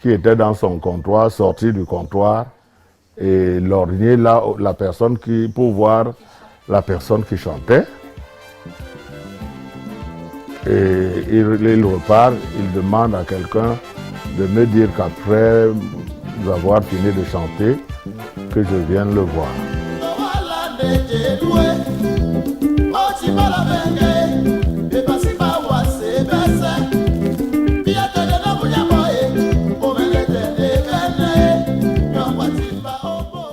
Speaker 14: qui était dans son comptoir, sortir du comptoir et lorgner là la personne pour voir la personne qui chantait. Et il repart, il demande à quelqu'un de me dire qu'après avoir fini de chanter, que je vienne le voir.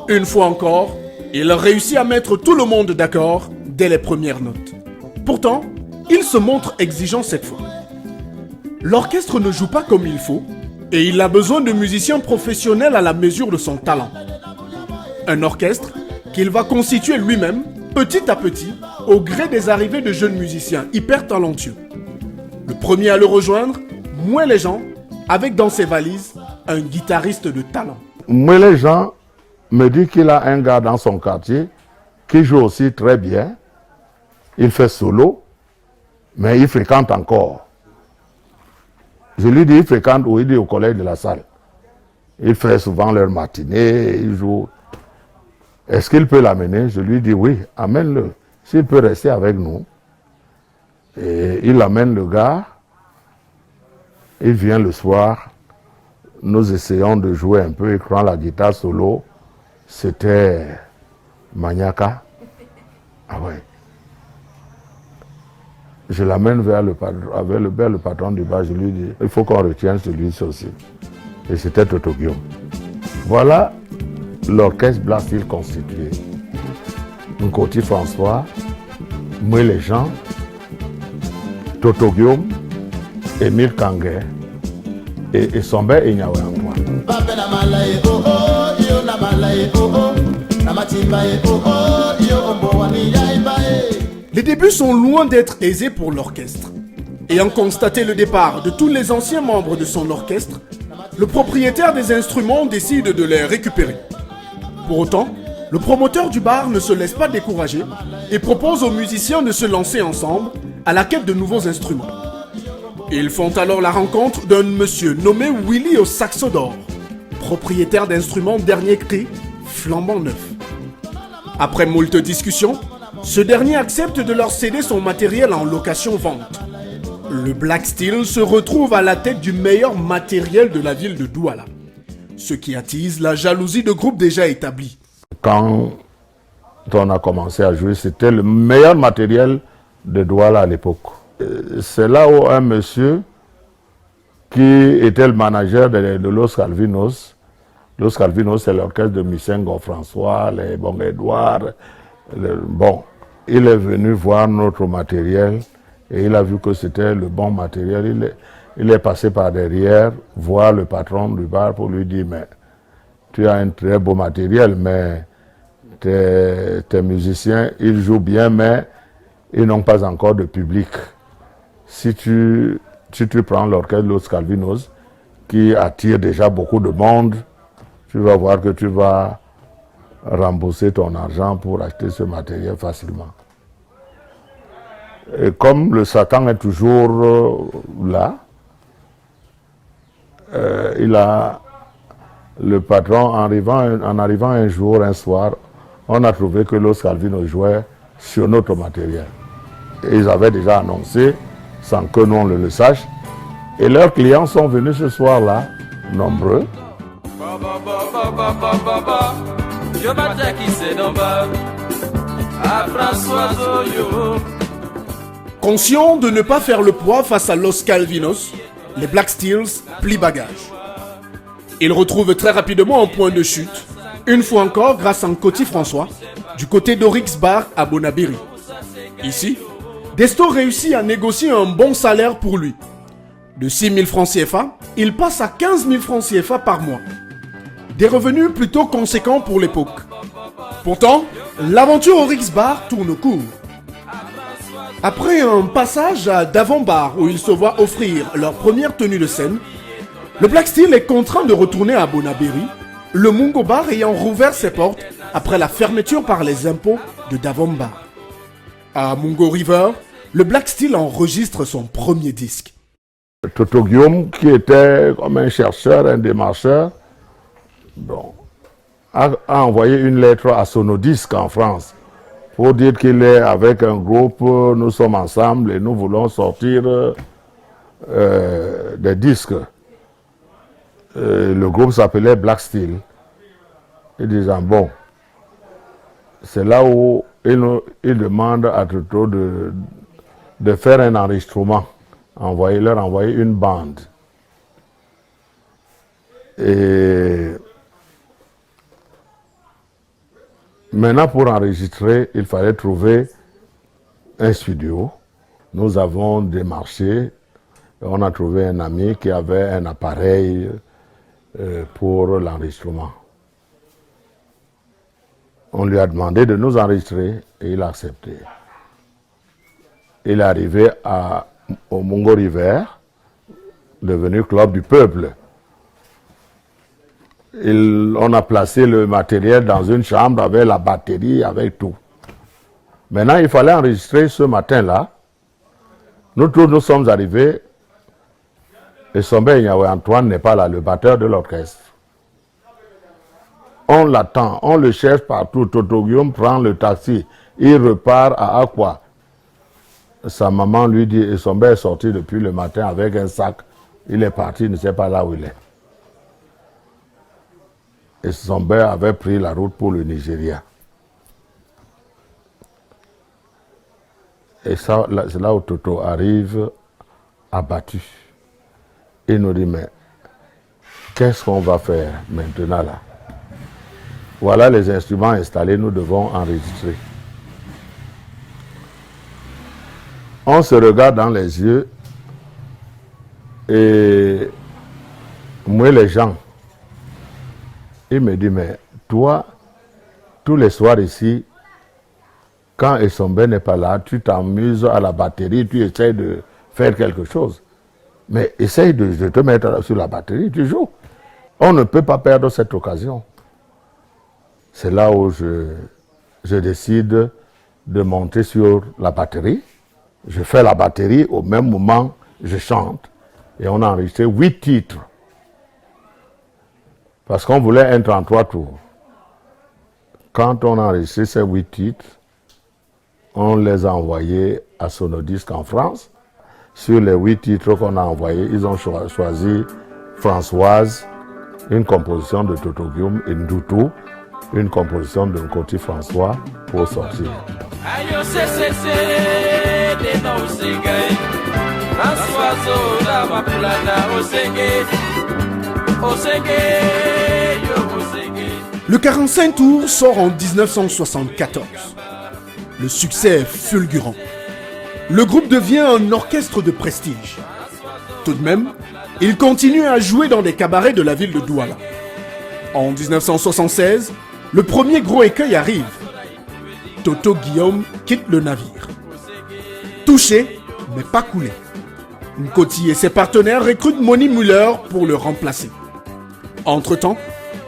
Speaker 12: Une fois encore, il réussit à mettre tout le monde d'accord dès les premières notes. Pourtant, il se montre exigeant cette fois. L'orchestre ne joue pas comme il faut et il a besoin de musiciens professionnels à la mesure de son talent. Un orchestre qu'il va constituer lui-même, petit à petit, au gré des arrivées de jeunes musiciens hyper talentueux. Le premier à le rejoindre, Moué Jean, avec dans ses valises un guitariste de talent.
Speaker 14: Moué Jean me dit qu'il a un gars dans son quartier qui joue aussi très bien. Il fait solo, mais il fréquente encore. Je lui dis, il fréquente où? Il dit au collège de la salle. Il fait souvent leur matinée, il joue. Est-ce qu'il peut l'amener? Je lui dis oui, amène-le. S'il peut rester avec nous. Et il amène le gars. Il vient le soir. Nous essayons de jouer un peu. Il prend la guitare solo. C'était Maniaka. Ah ouais. Je l'amène vers le patron du bar. Je lui dis, il faut qu'on retienne celui-ci aussi. Et c'était Toto Guillaume. Voilà l'orchestre Blastil constitué. Nkoti François, Moué Jean, Toto Guillaume Émile Kangué et Essombe Ignawe Antoine.
Speaker 12: Les débuts sont loin d'être aisés pour l'orchestre. Ayant constaté le départ de tous les anciens membres de son orchestre, le propriétaire des instruments décide de les récupérer. Pour autant, le promoteur du bar ne se laisse pas décourager et propose aux musiciens de se lancer ensemble à la quête de nouveaux instruments. Ils font alors la rencontre d'un monsieur nommé Willy au saxo d'or, propriétaire d'instruments dernier cri, flambant neuf. Après moult discussions, ce dernier accepte de leur céder son matériel en location-vente. Le Black Steel se retrouve à la tête du meilleur matériel de la ville de Douala, ce qui attise la jalousie de groupes déjà établis.
Speaker 14: Quand on a commencé à jouer, c'était le meilleur matériel de Douala à l'époque. C'est là où un monsieur qui était le manager de Los Calvinos, Los Calvinos c'est l'orchestre de Misengo François, les Bon Edouard, il est venu voir notre matériel et il a vu que c'était le bon matériel. Il est passé par derrière, voir le patron du bar pour lui dire, mais tu as un très beau matériel, mais tes musiciens, ils jouent bien, mais ils n'ont pas encore de public. Si tu prends l'orchestre Los Calvinos, qui attire déjà beaucoup de monde, tu vas voir que tu vas rembourser ton argent pour acheter ce matériel facilement. Et comme le Satan est toujours là, le patron, en arrivant un jour, un soir, on a trouvé que Los Calvinos jouait sur notre matériel. Et ils avaient déjà annoncé, sans que nous on le sache, et leurs clients sont venus ce soir-là, nombreux.
Speaker 12: Conscients de ne pas faire le poids face à Los Calvinos, les Black Steels plient bagage. Ils retrouvent très rapidement un point de chute, une fois encore grâce à Nkoti François, du côté d'Orix Bar à Bonabiri. Ici, Desto réussit à négocier un bon salaire pour lui. De 6 000 francs CFA, il passe à 15 000 francs CFA par mois. Des revenus plutôt conséquents pour l'époque. Pourtant, l'aventure Orix Bar tourne court. Après un passage à Davon Bar où ils se voient offrir leur première tenue de scène, le Black Steel est contraint de retourner à Bonabiri, le Mungo Bar ayant rouvert ses portes après la fermeture par les impôts de Davon Bar. À Mungo River, le Black Steel enregistre son premier disque.
Speaker 14: Toto Guillaume, qui était comme un chercheur, un démarcheur, a envoyé une lettre à Sonodisc en France pour dire qu'il est avec un groupe, nous sommes ensemble et nous voulons sortir des disques. Le groupe s'appelait Black Steel. Il disait, bon, c'est là où il demande à Toto de faire un enregistrement, leur envoyer une bande. Et maintenant, pour enregistrer, il fallait trouver un studio. Nous avons démarché, on a trouvé un ami qui avait un appareil pour l'enregistrement. On lui a demandé de nous enregistrer et il a accepté. Il est arrivé au Mungo River, devenu Club du Peuple. On a placé le matériel dans une chambre avec la batterie, avec tout. Maintenant, il fallait enregistrer ce matin-là. Nous tous, nous sommes arrivés. Et Sombe Ignawe Antoine n'est pas là, le batteur de l'orchestre. On l'attend, on le cherche partout. Toto Guillaume prend le taxi. Il repart à Aqua. Sa maman lui dit, et Sombe est sorti depuis le matin avec un sac. Il est parti, il ne sait pas là où il est. Et Sombe avait pris la route pour le Nigeria. Et c'est là où Toto arrive abattu. Il nous dit, mais qu'est-ce qu'on va faire maintenant là? Voilà les instruments installés, nous devons enregistrer. On se regarde dans les yeux Et moi, les gens, ils me disent, mais toi, tous les soirs ici, quand Essombe n'est pas là, tu t'amuses à la batterie, tu essaies de faire quelque chose. Mais essaye de te mettre sur la batterie, tu joues. On ne peut pas perdre cette occasion. C'est là où je décide de monter sur la batterie. Je fais la batterie, au même moment, je chante. Et on a enregistré 8 titres. Parce qu'on voulait un 33 tours. Quand on a enregistré ces 8 titres, on les a envoyés à Sonodisc en France. Sur les 8 titres qu'on a envoyés, ils ont choisi Françoise, une composition de Toto Guillaume et Ndoutou, une composition de Nkoti François pour sortir.
Speaker 12: Le 45 tours sort en 1974. Le succès est fulgurant. Le groupe devient un orchestre de prestige. Tout de même, il continue à jouer dans des cabarets de la ville de Douala. En 1976, le premier gros écueil arrive. Toto Guillaume quitte le navire. Touché, mais pas coulé. Nkoti et ses partenaires recrutent Moni Müller pour le remplacer. Entre-temps,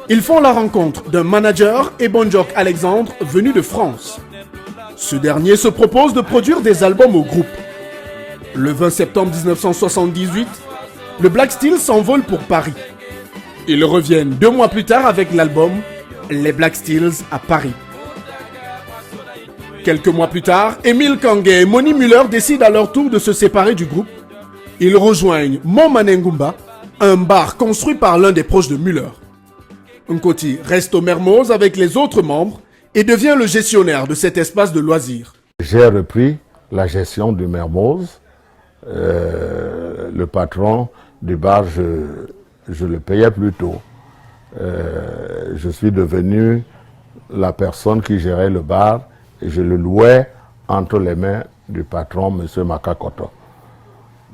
Speaker 12: ils font la rencontre d'un manager, Ebonjok Alexandre, venu de France. Ce dernier se propose de produire des albums au groupe. Le 20 septembre 1978, le Black Steel s'envole pour Paris. Ils reviennent 2 mois plus tard avec l'album Les Black Steels à Paris. Quelques mois plus tard, Émile Kangué et Moni Müller décident à leur tour de se séparer du groupe. Ils rejoignent Mon Manengumba, un bar construit par l'un des proches de Müller. Nkoti reste au Mermoz avec les autres membres et devient le gestionnaire de cet espace de loisirs.
Speaker 14: J'ai repris la gestion du Mermoz. Le patron du bar, je le payais plus tôt. Je suis devenu la personne qui gérait le bar et je le louais entre les mains du patron, M. Makakoto.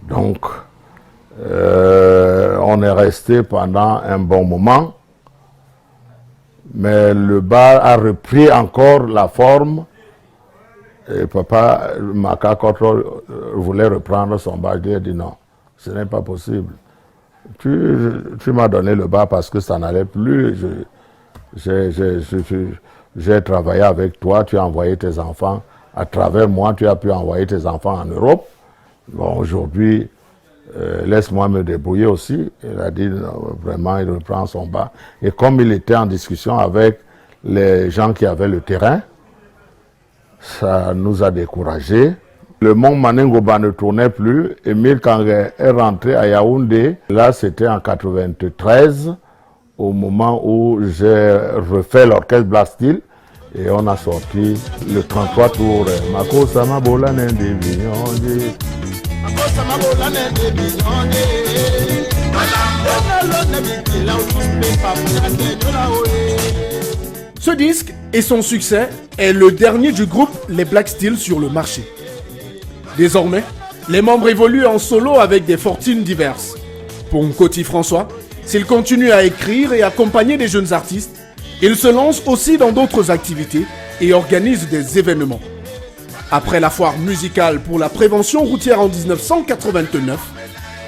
Speaker 14: Donc, on est resté pendant un bon moment, mais le bar a repris encore la forme. Et papa Makakoto voulait reprendre son bar. Il a dit non, ce n'est pas possible. Tu m'as donné le bar parce que ça n'allait plus. J'ai travaillé avec toi, tu as envoyé tes enfants. À travers moi, tu as pu envoyer tes enfants en Europe. Bon, aujourd'hui, laisse-moi me débrouiller aussi. Il a dit, non, vraiment, il reprend son bar. Et comme il était en discussion avec les gens qui avaient le terrain, ça nous a découragés. Le Mont Manengoba ne tournait plus. Émile Kangué est rentré à Yaoundé. Là, c'était en 93, au moment où j'ai refait l'orchestre Black Steel. Et on a sorti le 33 tours. Mako Samabola Nende Binyonde.
Speaker 12: Ce disque et son succès est le dernier du groupe Les Black Steel sur le marché. Désormais, les membres évoluent en solo avec des fortunes diverses. Pour Nkoti François, s'il continue à écrire et accompagner des jeunes artistes, il se lance aussi dans d'autres activités et organise des événements. Après la foire musicale pour la prévention routière en 1989,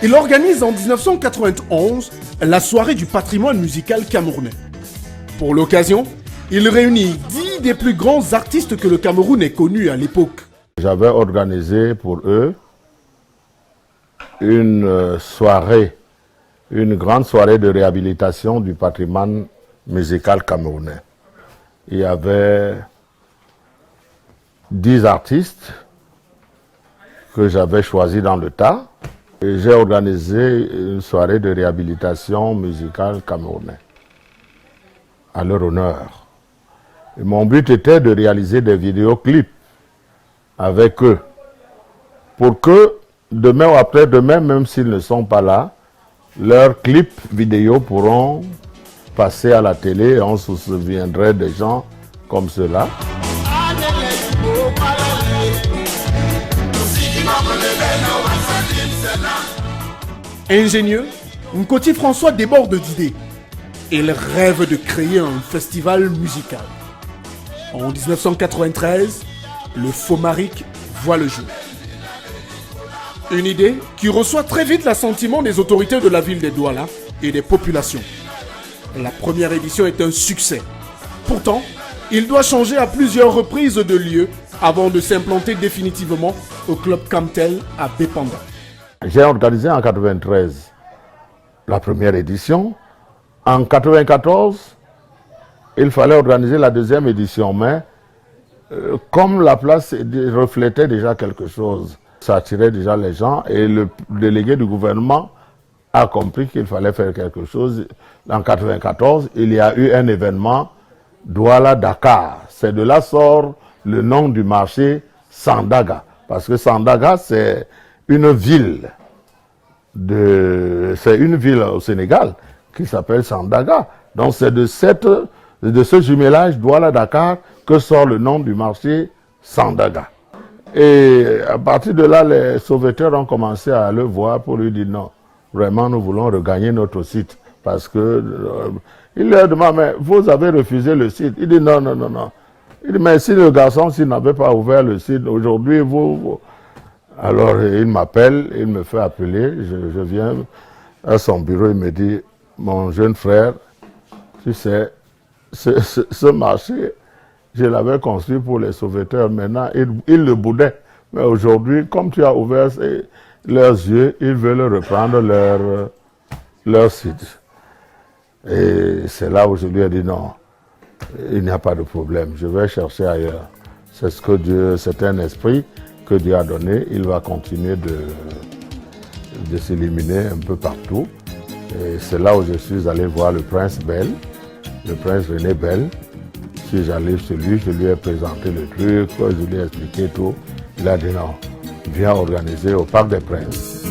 Speaker 12: il organise en 1991 la soirée du patrimoine musical camerounais. Pour l'occasion, il réunit 10 des plus grands artistes que le Cameroun ait connus à l'époque.
Speaker 14: J'avais organisé pour eux une soirée, une grande soirée de réhabilitation du patrimoine musical camerounais. Il y avait 10 artistes que j'avais choisis dans le tas. Et j'ai organisé une soirée de réhabilitation musicale camerounaise à leur honneur. Et mon but était de réaliser des vidéoclips avec eux pour que demain ou après-demain, même s'ils ne sont pas là, leurs clips vidéo pourront passer à la télé et on se souviendrait des gens comme ceux-là.
Speaker 12: Ingénieux, Nkoti François déborde d'idées. Il rêve de créer un festival musical. En 1993, le Fomaric voit le jour. Une idée qui reçoit très vite l'assentiment des autorités de la ville de Douala et des populations. La première édition est un succès. Pourtant, il doit changer à plusieurs reprises de lieu avant de s'implanter définitivement au club Camtel à Bépanda.
Speaker 14: J'ai organisé en 1993 la première édition. En 1994, il fallait organiser la deuxième édition, mais comme la place reflétait déjà quelque chose, ça attirait déjà les gens et le délégué du gouvernement a compris qu'il fallait faire quelque chose. En 1994, il y a eu un événement Douala-Dakar. C'est de là sort le nom du marché Sandaga. Parce que Sandaga, c'est une ville au Sénégal qui s'appelle Sandaga. Donc c'est de ce jumelage Douala-Dakar que sort le nom du marché Sandaga. Et à partir de là, les sauveteurs ont commencé à le voir pour lui dire non, vraiment nous voulons regagner notre site. Parce que il leur demande, mais vous avez refusé le site. Il dit non. Il dit, mais si le garçon, s'il n'avait pas ouvert le site aujourd'hui, vous... Alors il m'appelle, il me fait appeler, je viens à son bureau, il me dit, mon jeune frère, tu sais, ce marché, je l'avais construit pour les sauveteurs. Maintenant, ils le boudaient. Mais aujourd'hui, comme tu as ouvert leurs yeux, ils veulent reprendre leur site. Et c'est là où je lui ai dit non, il n'y a pas de problème, je vais chercher ailleurs. C'est ce que Dieu, c'est un esprit que Dieu a donné. Il va continuer de s'éliminer un peu partout. Et c'est là où je suis allé voir le prince Bel, le prince René Bel. Si j'allais chez lui, je lui ai présenté le truc, je lui ai expliqué tout. Il a dit non, viens organiser au Parc des Princes.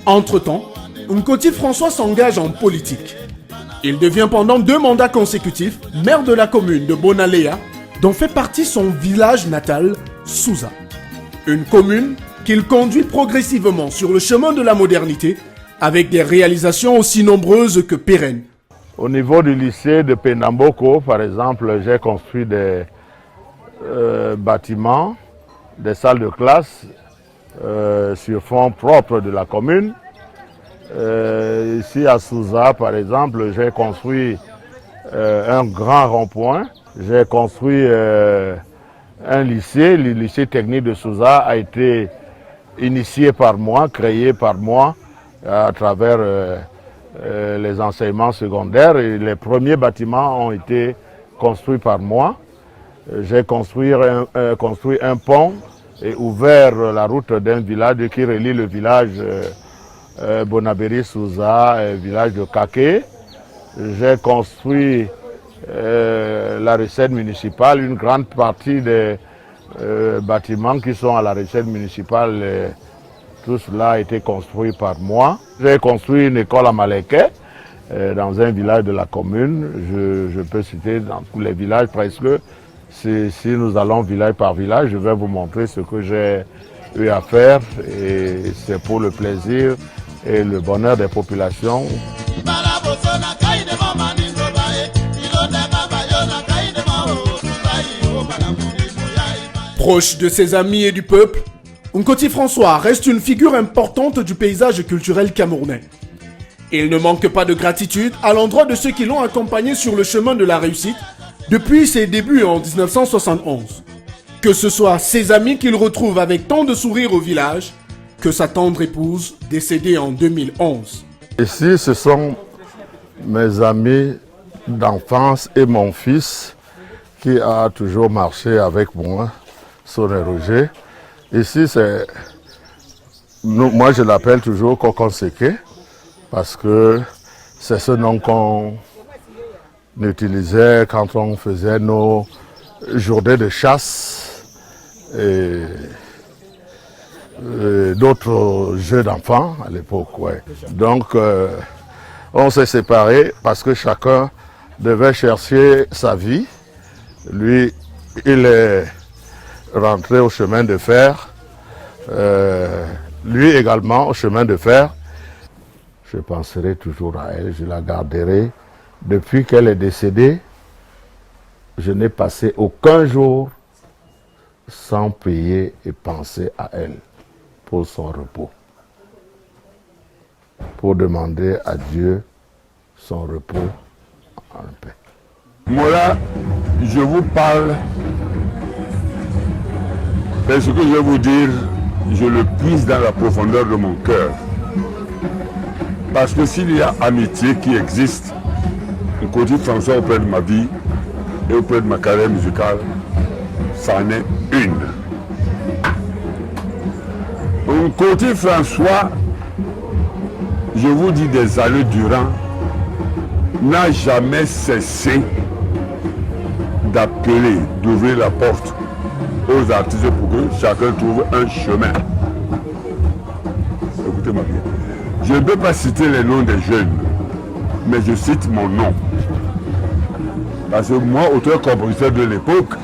Speaker 12: Entre-temps, Nkoti François s'engage en politique. Il devient pendant 2 mandats consécutifs maire de la commune de Bonalea, dont fait partie son village natal, Souza. Une commune qu'il conduit progressivement sur le chemin de la modernité, avec des réalisations aussi nombreuses que pérennes.
Speaker 14: Au niveau du lycée de Penamboko, par exemple, j'ai construit des bâtiments, des salles de classe sur fonds propres de la commune. Ici à Souza, par exemple, j'ai construit un grand rond-point. J'ai construit un lycée. Le lycée technique de Souza a été initié par moi, créé par moi à travers les enseignements secondaires. Et les premiers bâtiments ont été construits par moi. J'ai construit un pont et ouvert la route d'un village qui relie le village Bonabéry-Souza et le village de Kaké. J'ai construit la recette municipale, une grande partie des bâtiments qui sont à la recette municipale. Tout cela a été construit par moi. J'ai construit une école à Maléké, dans un village de la commune. Je peux citer dans tous les villages presque. Si nous allons village par village, je vais vous montrer ce que j'ai eu à faire. Et c'est pour le plaisir et le bonheur des populations.
Speaker 12: Proche de ses amis et du peuple, Nkoti François reste une figure importante du paysage culturel camerounais. Il ne manque pas de gratitude à l'endroit de ceux qui l'ont accompagné sur le chemin de la réussite depuis ses débuts en 1971. Que ce soit ses amis qu'il retrouve avec tant de sourires au village, que sa tendre épouse décédée en 2011.
Speaker 14: Ici, ce sont mes amis d'enfance et mon fils qui a toujours marché avec moi, Soné Roger. Ici, moi je l'appelle toujours Kokon Seke parce que c'est ce nom qu'on utilisait quand on faisait nos journées de chasse et d'autres jeux d'enfants à l'époque. Ouais. Donc on s'est séparés parce que chacun devait chercher sa vie. Lui, il est rentré au chemin de fer, lui également au chemin de fer. Je penserai toujours à elle, je la garderai. Depuis qu'elle est décédée, je n'ai passé aucun jour sans prier et penser à elle pour son repos, pour demander à Dieu son repos en paix.
Speaker 13: Moi, je vous parle, et ce que je vais vous dire, je le puise dans la profondeur de mon cœur. Parce que s'il y a amitié qui existe, côté François auprès de ma vie et auprès de ma carrière musicale, ça en est une. Côté François, je vous dis des années durant, n'a jamais cessé d'appeler, d'ouvrir la porte aux artistes pour que chacun trouve un chemin. Écoutez-moi bien. Je ne peux pas citer les noms des jeunes, mais je cite mon nom. Parce que moi, auteur-compositeur de l'époque,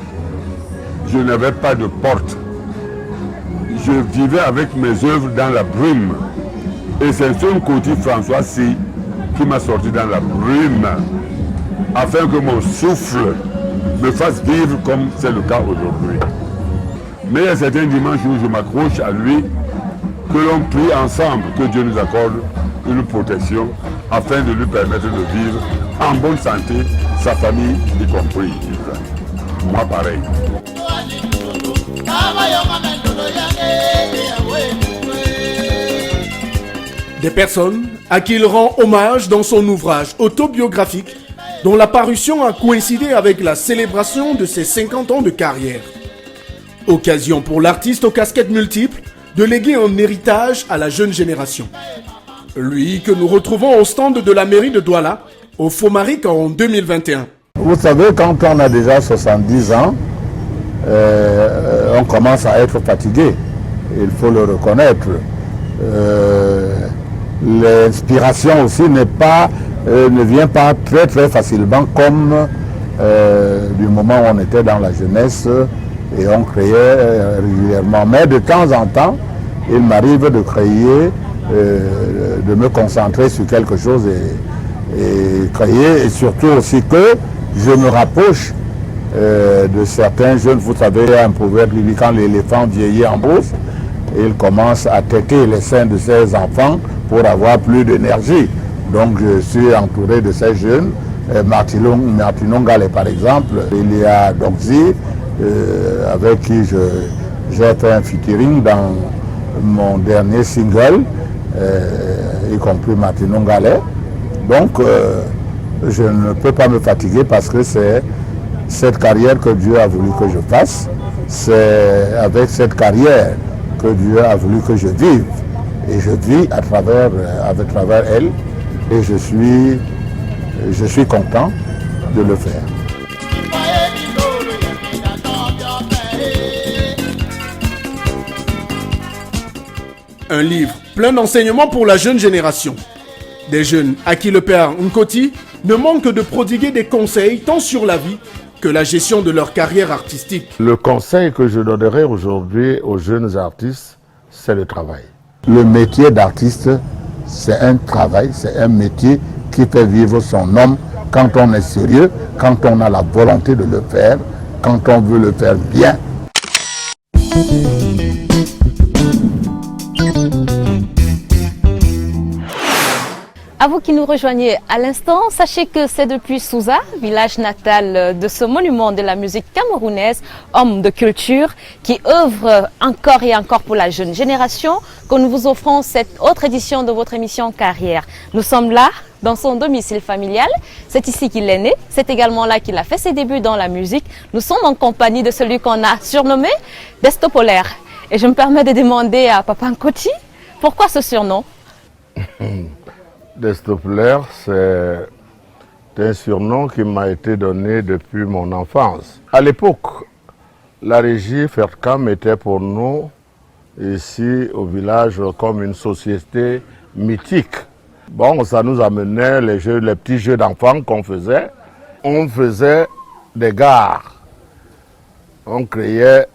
Speaker 13: je n'avais pas de porte. Je vivais avec mes œuvres dans la brume. Et c'est son côté François C qui m'a sorti dans la brume, afin que mon souffle me fasse vivre comme c'est le cas aujourd'hui. Mais il y a certains dimanches où je m'accroche à lui, que l'on prie ensemble, que Dieu nous accorde une protection, afin de lui permettre de vivre en bonne santé, sa famille y compris. Moi pareil.
Speaker 12: Des personnes à qui il rend hommage dans son ouvrage autobiographique, dont la parution a coïncidé avec la célébration de ses 50 ans de carrière. Occasion pour l'artiste aux casquettes multiples de léguer un héritage à la jeune génération. Lui que nous retrouvons au stand de la mairie de Douala, au Fomaric en 2021.
Speaker 14: Vous savez, quand on a déjà 70 ans, on commence à être fatigué. Il faut le reconnaître. L'inspiration aussi ne vient pas très très facilement comme du moment où on était dans la jeunesse et on créait régulièrement. Mais de temps en temps, il m'arrive de créer, de me concentrer sur quelque chose et créer, et surtout aussi que je me rapproche de certains jeunes. Vous savez, il y a un proverbe qui dit quand l'éléphant vieillit en brousse, il commence à têter les seins de ses enfants pour avoir plus d'énergie. Donc je suis entouré de ces jeunes. Martino Ngale par exemple, il y a Doxy, avec qui j'ai fait un featuring dans mon dernier single, y compris Martino Ngale. Donc je ne peux pas me fatiguer parce que c'est cette carrière que Dieu a voulu que je fasse. C'est avec cette carrière que Dieu a voulu que je vive. Et je vis à travers elle. Et je suis content de le faire.
Speaker 12: Un livre plein d'enseignements pour la jeune génération. Des jeunes à qui le père Nkoti ne manque de prodiguer des conseils tant sur la vie que la gestion de leur carrière artistique.
Speaker 14: Le conseil que je donnerai aujourd'hui aux jeunes artistes, c'est le travail. Le métier d'artiste, c'est un travail, c'est un métier qui fait vivre son homme quand on est sérieux, quand on a la volonté de le faire, quand on veut le faire bien.
Speaker 15: À vous qui nous rejoignez à l'instant, sachez que c'est depuis Souza, village natal de ce monument de la musique camerounaise, homme de culture, qui œuvre encore et encore pour la jeune génération, que nous vous offrons cette autre édition de votre émission Carrière. Nous sommes là, dans son domicile familial. C'est ici qu'il est né. C'est également là qu'il a fait ses débuts dans la musique. Nous sommes en compagnie de celui qu'on a surnommé Destopolaire. Et je me permets de demander à Papa Nkoti, pourquoi ce surnom?
Speaker 14: Destopolaire, c'est un surnom qui m'a été donné depuis mon enfance. À l'époque, la régie Fercam était pour nous, ici au village, comme une société mythique. Bon, ça nous amenait les petits jeux d'enfants qu'on faisait. On faisait des gares. On créait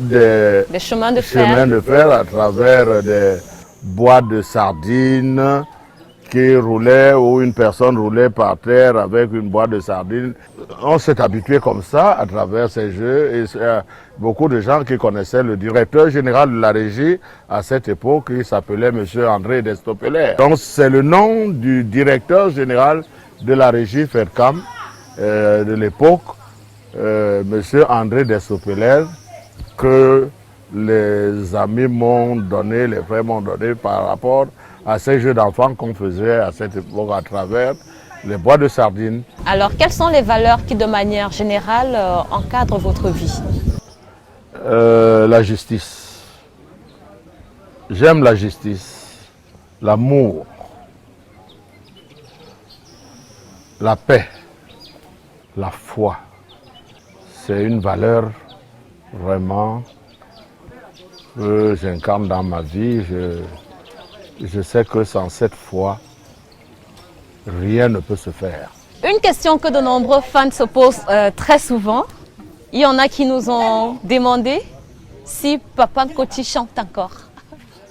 Speaker 14: des
Speaker 15: chemins de
Speaker 14: fer à travers des boîtes de sardines qui roulaient, ou une personne roulait par terre avec une boîte de sardines. On s'est habitué comme ça à travers ces jeux et beaucoup de gens qui connaissaient le directeur général de la régie à cette époque, il s'appelait M. André Destopeler. Donc c'est le nom du directeur général de la régie FEDCAM de l'époque, M. André Destopeler, que les amis m'ont donné, les frères m'ont donné par rapport à ces jeux d'enfants qu'on faisait à cette époque à travers les boîtes de sardines.
Speaker 15: Alors, quelles sont les valeurs qui, de manière générale, encadrent votre vie?
Speaker 14: La justice. J'aime la justice, l'amour, la paix, la foi. C'est une valeur vraiment que j'incarne dans ma vie. Je sais que sans cette foi, rien ne peut se faire.
Speaker 15: Une question que de nombreux fans se posent très souvent. Il y en a qui nous ont demandé si Papa Nkoti chante encore.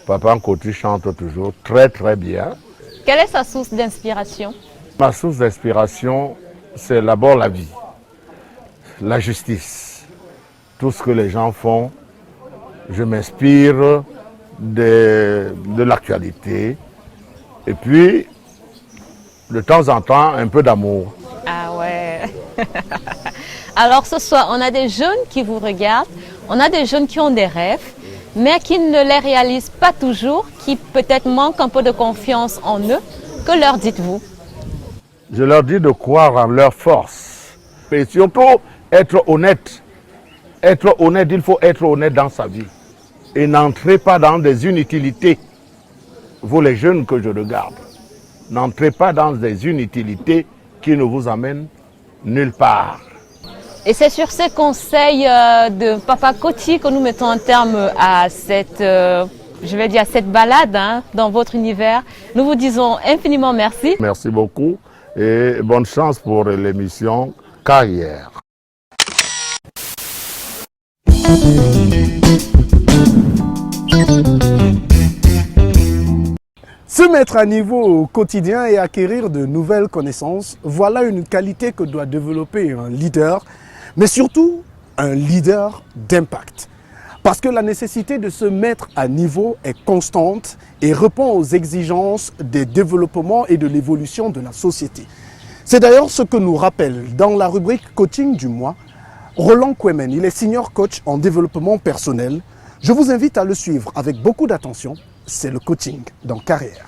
Speaker 14: Papa Nkoti chante toujours très très bien.
Speaker 15: Quelle est sa source d'inspiration?
Speaker 14: Ma source d'inspiration, c'est d'abord la vie, la justice. Tout ce que les gens font, je m'inspire de l'actualité. Et puis, de temps en temps, un peu d'amour.
Speaker 15: Ah ouais. Alors ce soir, on a des jeunes qui vous regardent, on a des jeunes qui ont des rêves, mais qui ne les réalisent pas toujours, qui peut-être manquent un peu de confiance en eux. Que leur dites-vous?
Speaker 14: Je leur dis de croire en leur force. Et surtout, être honnête. Être honnête, il faut être honnête dans sa vie. Et n'entrez pas dans des inutilités. Vous les jeunes que je regarde, n'entrez pas dans des inutilités qui ne vous amènent nulle part.
Speaker 15: Et c'est sur ces conseils de Papa Nkoti que nous mettons un terme à cette, je vais dire, cette balade dans votre univers. Nous vous disons infiniment merci.
Speaker 14: Merci beaucoup et bonne chance pour l'émission Carrière.
Speaker 5: Se mettre à niveau au quotidien et acquérir de nouvelles connaissances, voilà une qualité que doit développer un leader, mais surtout un leader d'impact. Parce que la nécessité de se mettre à niveau est constante et répond aux exigences des développements et de l'évolution de la société. C'est d'ailleurs ce que nous rappelle dans la rubrique coaching du mois, Roland Kwemen. Il est senior coach en développement personnel. Je vous invite à le suivre avec beaucoup d'attention. C'est le coaching dans Carrière.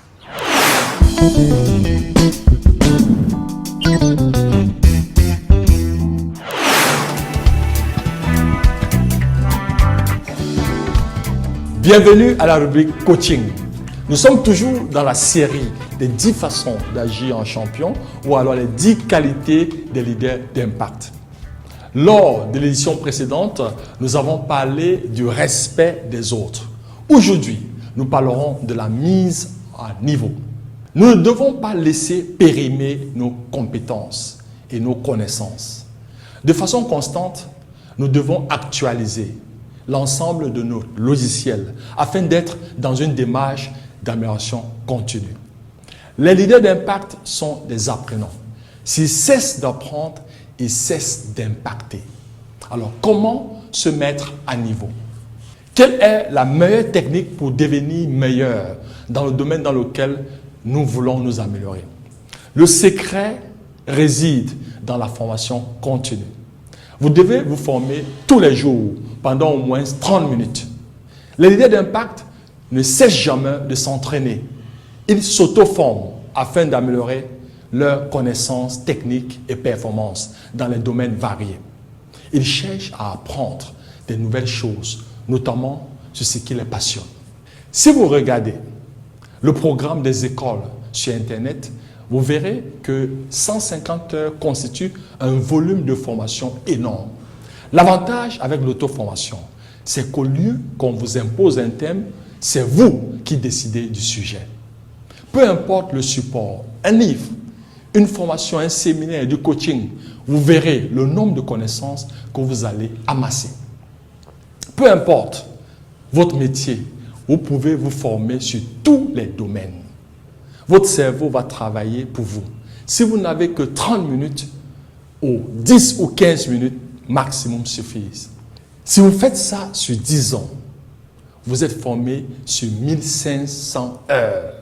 Speaker 16: Bienvenue à la rubrique coaching. Nous sommes toujours dans la série des 10 façons d'agir en champion ou alors les 10 qualités des leaders d'impact. Lors de l'édition précédente, nous avons parlé du respect des autres. Aujourd'hui, nous parlerons de la mise à niveau. Nous ne devons pas laisser périmer nos compétences et nos connaissances. De façon constante, nous devons actualiser l'ensemble de nos logiciels afin d'être dans une démarche d'amélioration continue. Les leaders d'impact sont des apprenants. S'ils cessent d'apprendre, ils cessent d'impacter. Alors, comment se mettre à niveau? Quelle est la meilleure technique pour devenir meilleur dans le domaine dans lequel nous voulons nous améliorer? Le secret réside dans la formation continue. Vous devez vous former tous les jours pendant au moins 30 minutes. Les leaders d'impact ne cessent jamais de s'entraîner. Ils s'auto-forment afin d'améliorer leurs connaissances techniques et performances dans les domaines variés. Ils cherchent à apprendre des nouvelles choses, notamment sur ce qui les passionne. Si vous regardez le programme des écoles sur Internet, vous verrez que 150 heures constituent un volume de formation énorme. L'avantage avec l'auto-formation, c'est qu'au lieu qu'on vous impose un thème, c'est vous qui décidez du sujet. Peu importe le support, un livre, une formation, un séminaire, du coaching, vous verrez le nombre de connaissances que vous allez amasser. peu importe votre métier, vous pouvez vous former sur tous les domaines. Votre cerveau va travailler pour vous. Si vous n'avez que 30 minutes, ou 10 ou 15 minutes maximum suffisent. Si vous faites ça sur 10 ans, vous êtes formé sur 1500 heures.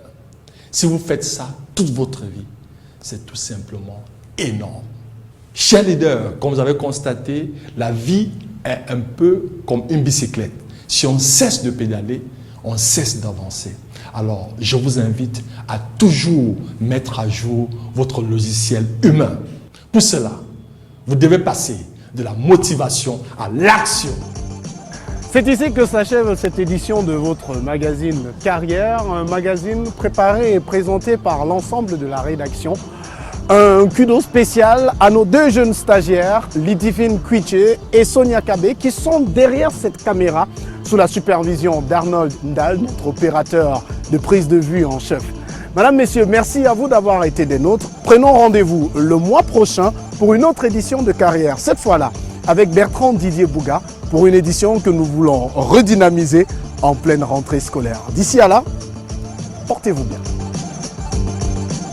Speaker 16: Si vous faites ça toute votre vie, c'est tout simplement énorme. Chers leaders, comme vous avez constaté, la vie est un peu comme une bicyclette. Si on cesse de pédaler, on cesse d'avancer. Alors, je vous invite à toujours mettre à jour votre logiciel humain. Pour cela, vous devez passer de la motivation à l'action.
Speaker 5: C'est ici que s'achève cette édition de votre magazine Carrière, un magazine préparé et présenté par l'ensemble de la rédaction. Un kudo spécial à nos deux jeunes stagiaires, Lidivine Kwiche et Sonia Kabe, qui sont derrière cette caméra sous la supervision d'Arnold Ndal, notre opérateur de prise de vue en chef. Madame, Messieurs, merci à vous d'avoir été des nôtres. Prenons rendez-vous le mois prochain pour une autre édition de Carrière, cette fois-là avec Bertrand Didier Bouga, pour une édition que nous voulons redynamiser en pleine rentrée scolaire. D'ici à là, portez-vous bien.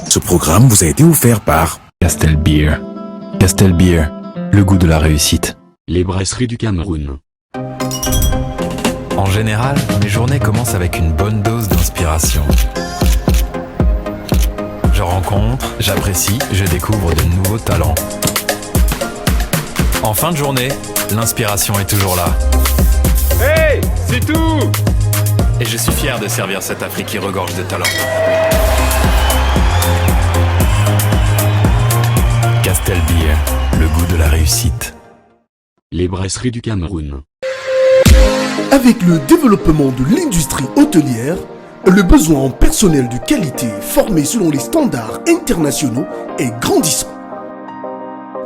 Speaker 1: Ce programme vous a été offert par
Speaker 2: Castel Beer. Castel Beer, le goût de la réussite.
Speaker 3: Les brasseries du Cameroun.
Speaker 2: En général, mes journées commencent avec une bonne dose d'inspiration. Je rencontre, j'apprécie, je découvre de nouveaux talents. En fin de journée, l'inspiration est toujours là.
Speaker 4: Hey, c'est tout!
Speaker 2: Et je suis fier de servir cette Afrique qui regorge de talent. Castel Beer, le goût de la réussite.
Speaker 3: Les brasseries du Cameroun.
Speaker 12: Avec le développement de l'industrie hôtelière, le besoin en personnel de qualité formé selon les standards internationaux est grandissant.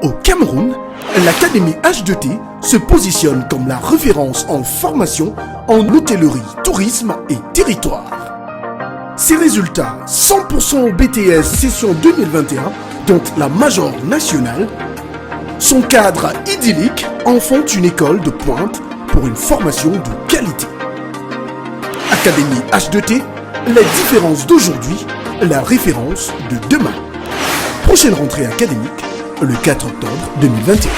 Speaker 12: Au Cameroun, l'Académie H2T se positionne comme la référence en formation en hôtellerie, tourisme et territoire. Ses résultats, 100% au BTS session 2021, dont la Major nationale, son cadre idyllique en font une école de pointe pour une formation de qualité. Académie H2T, les différences d'aujourd'hui, la référence de demain. Prochaine rentrée académique, le 4 octobre 2021.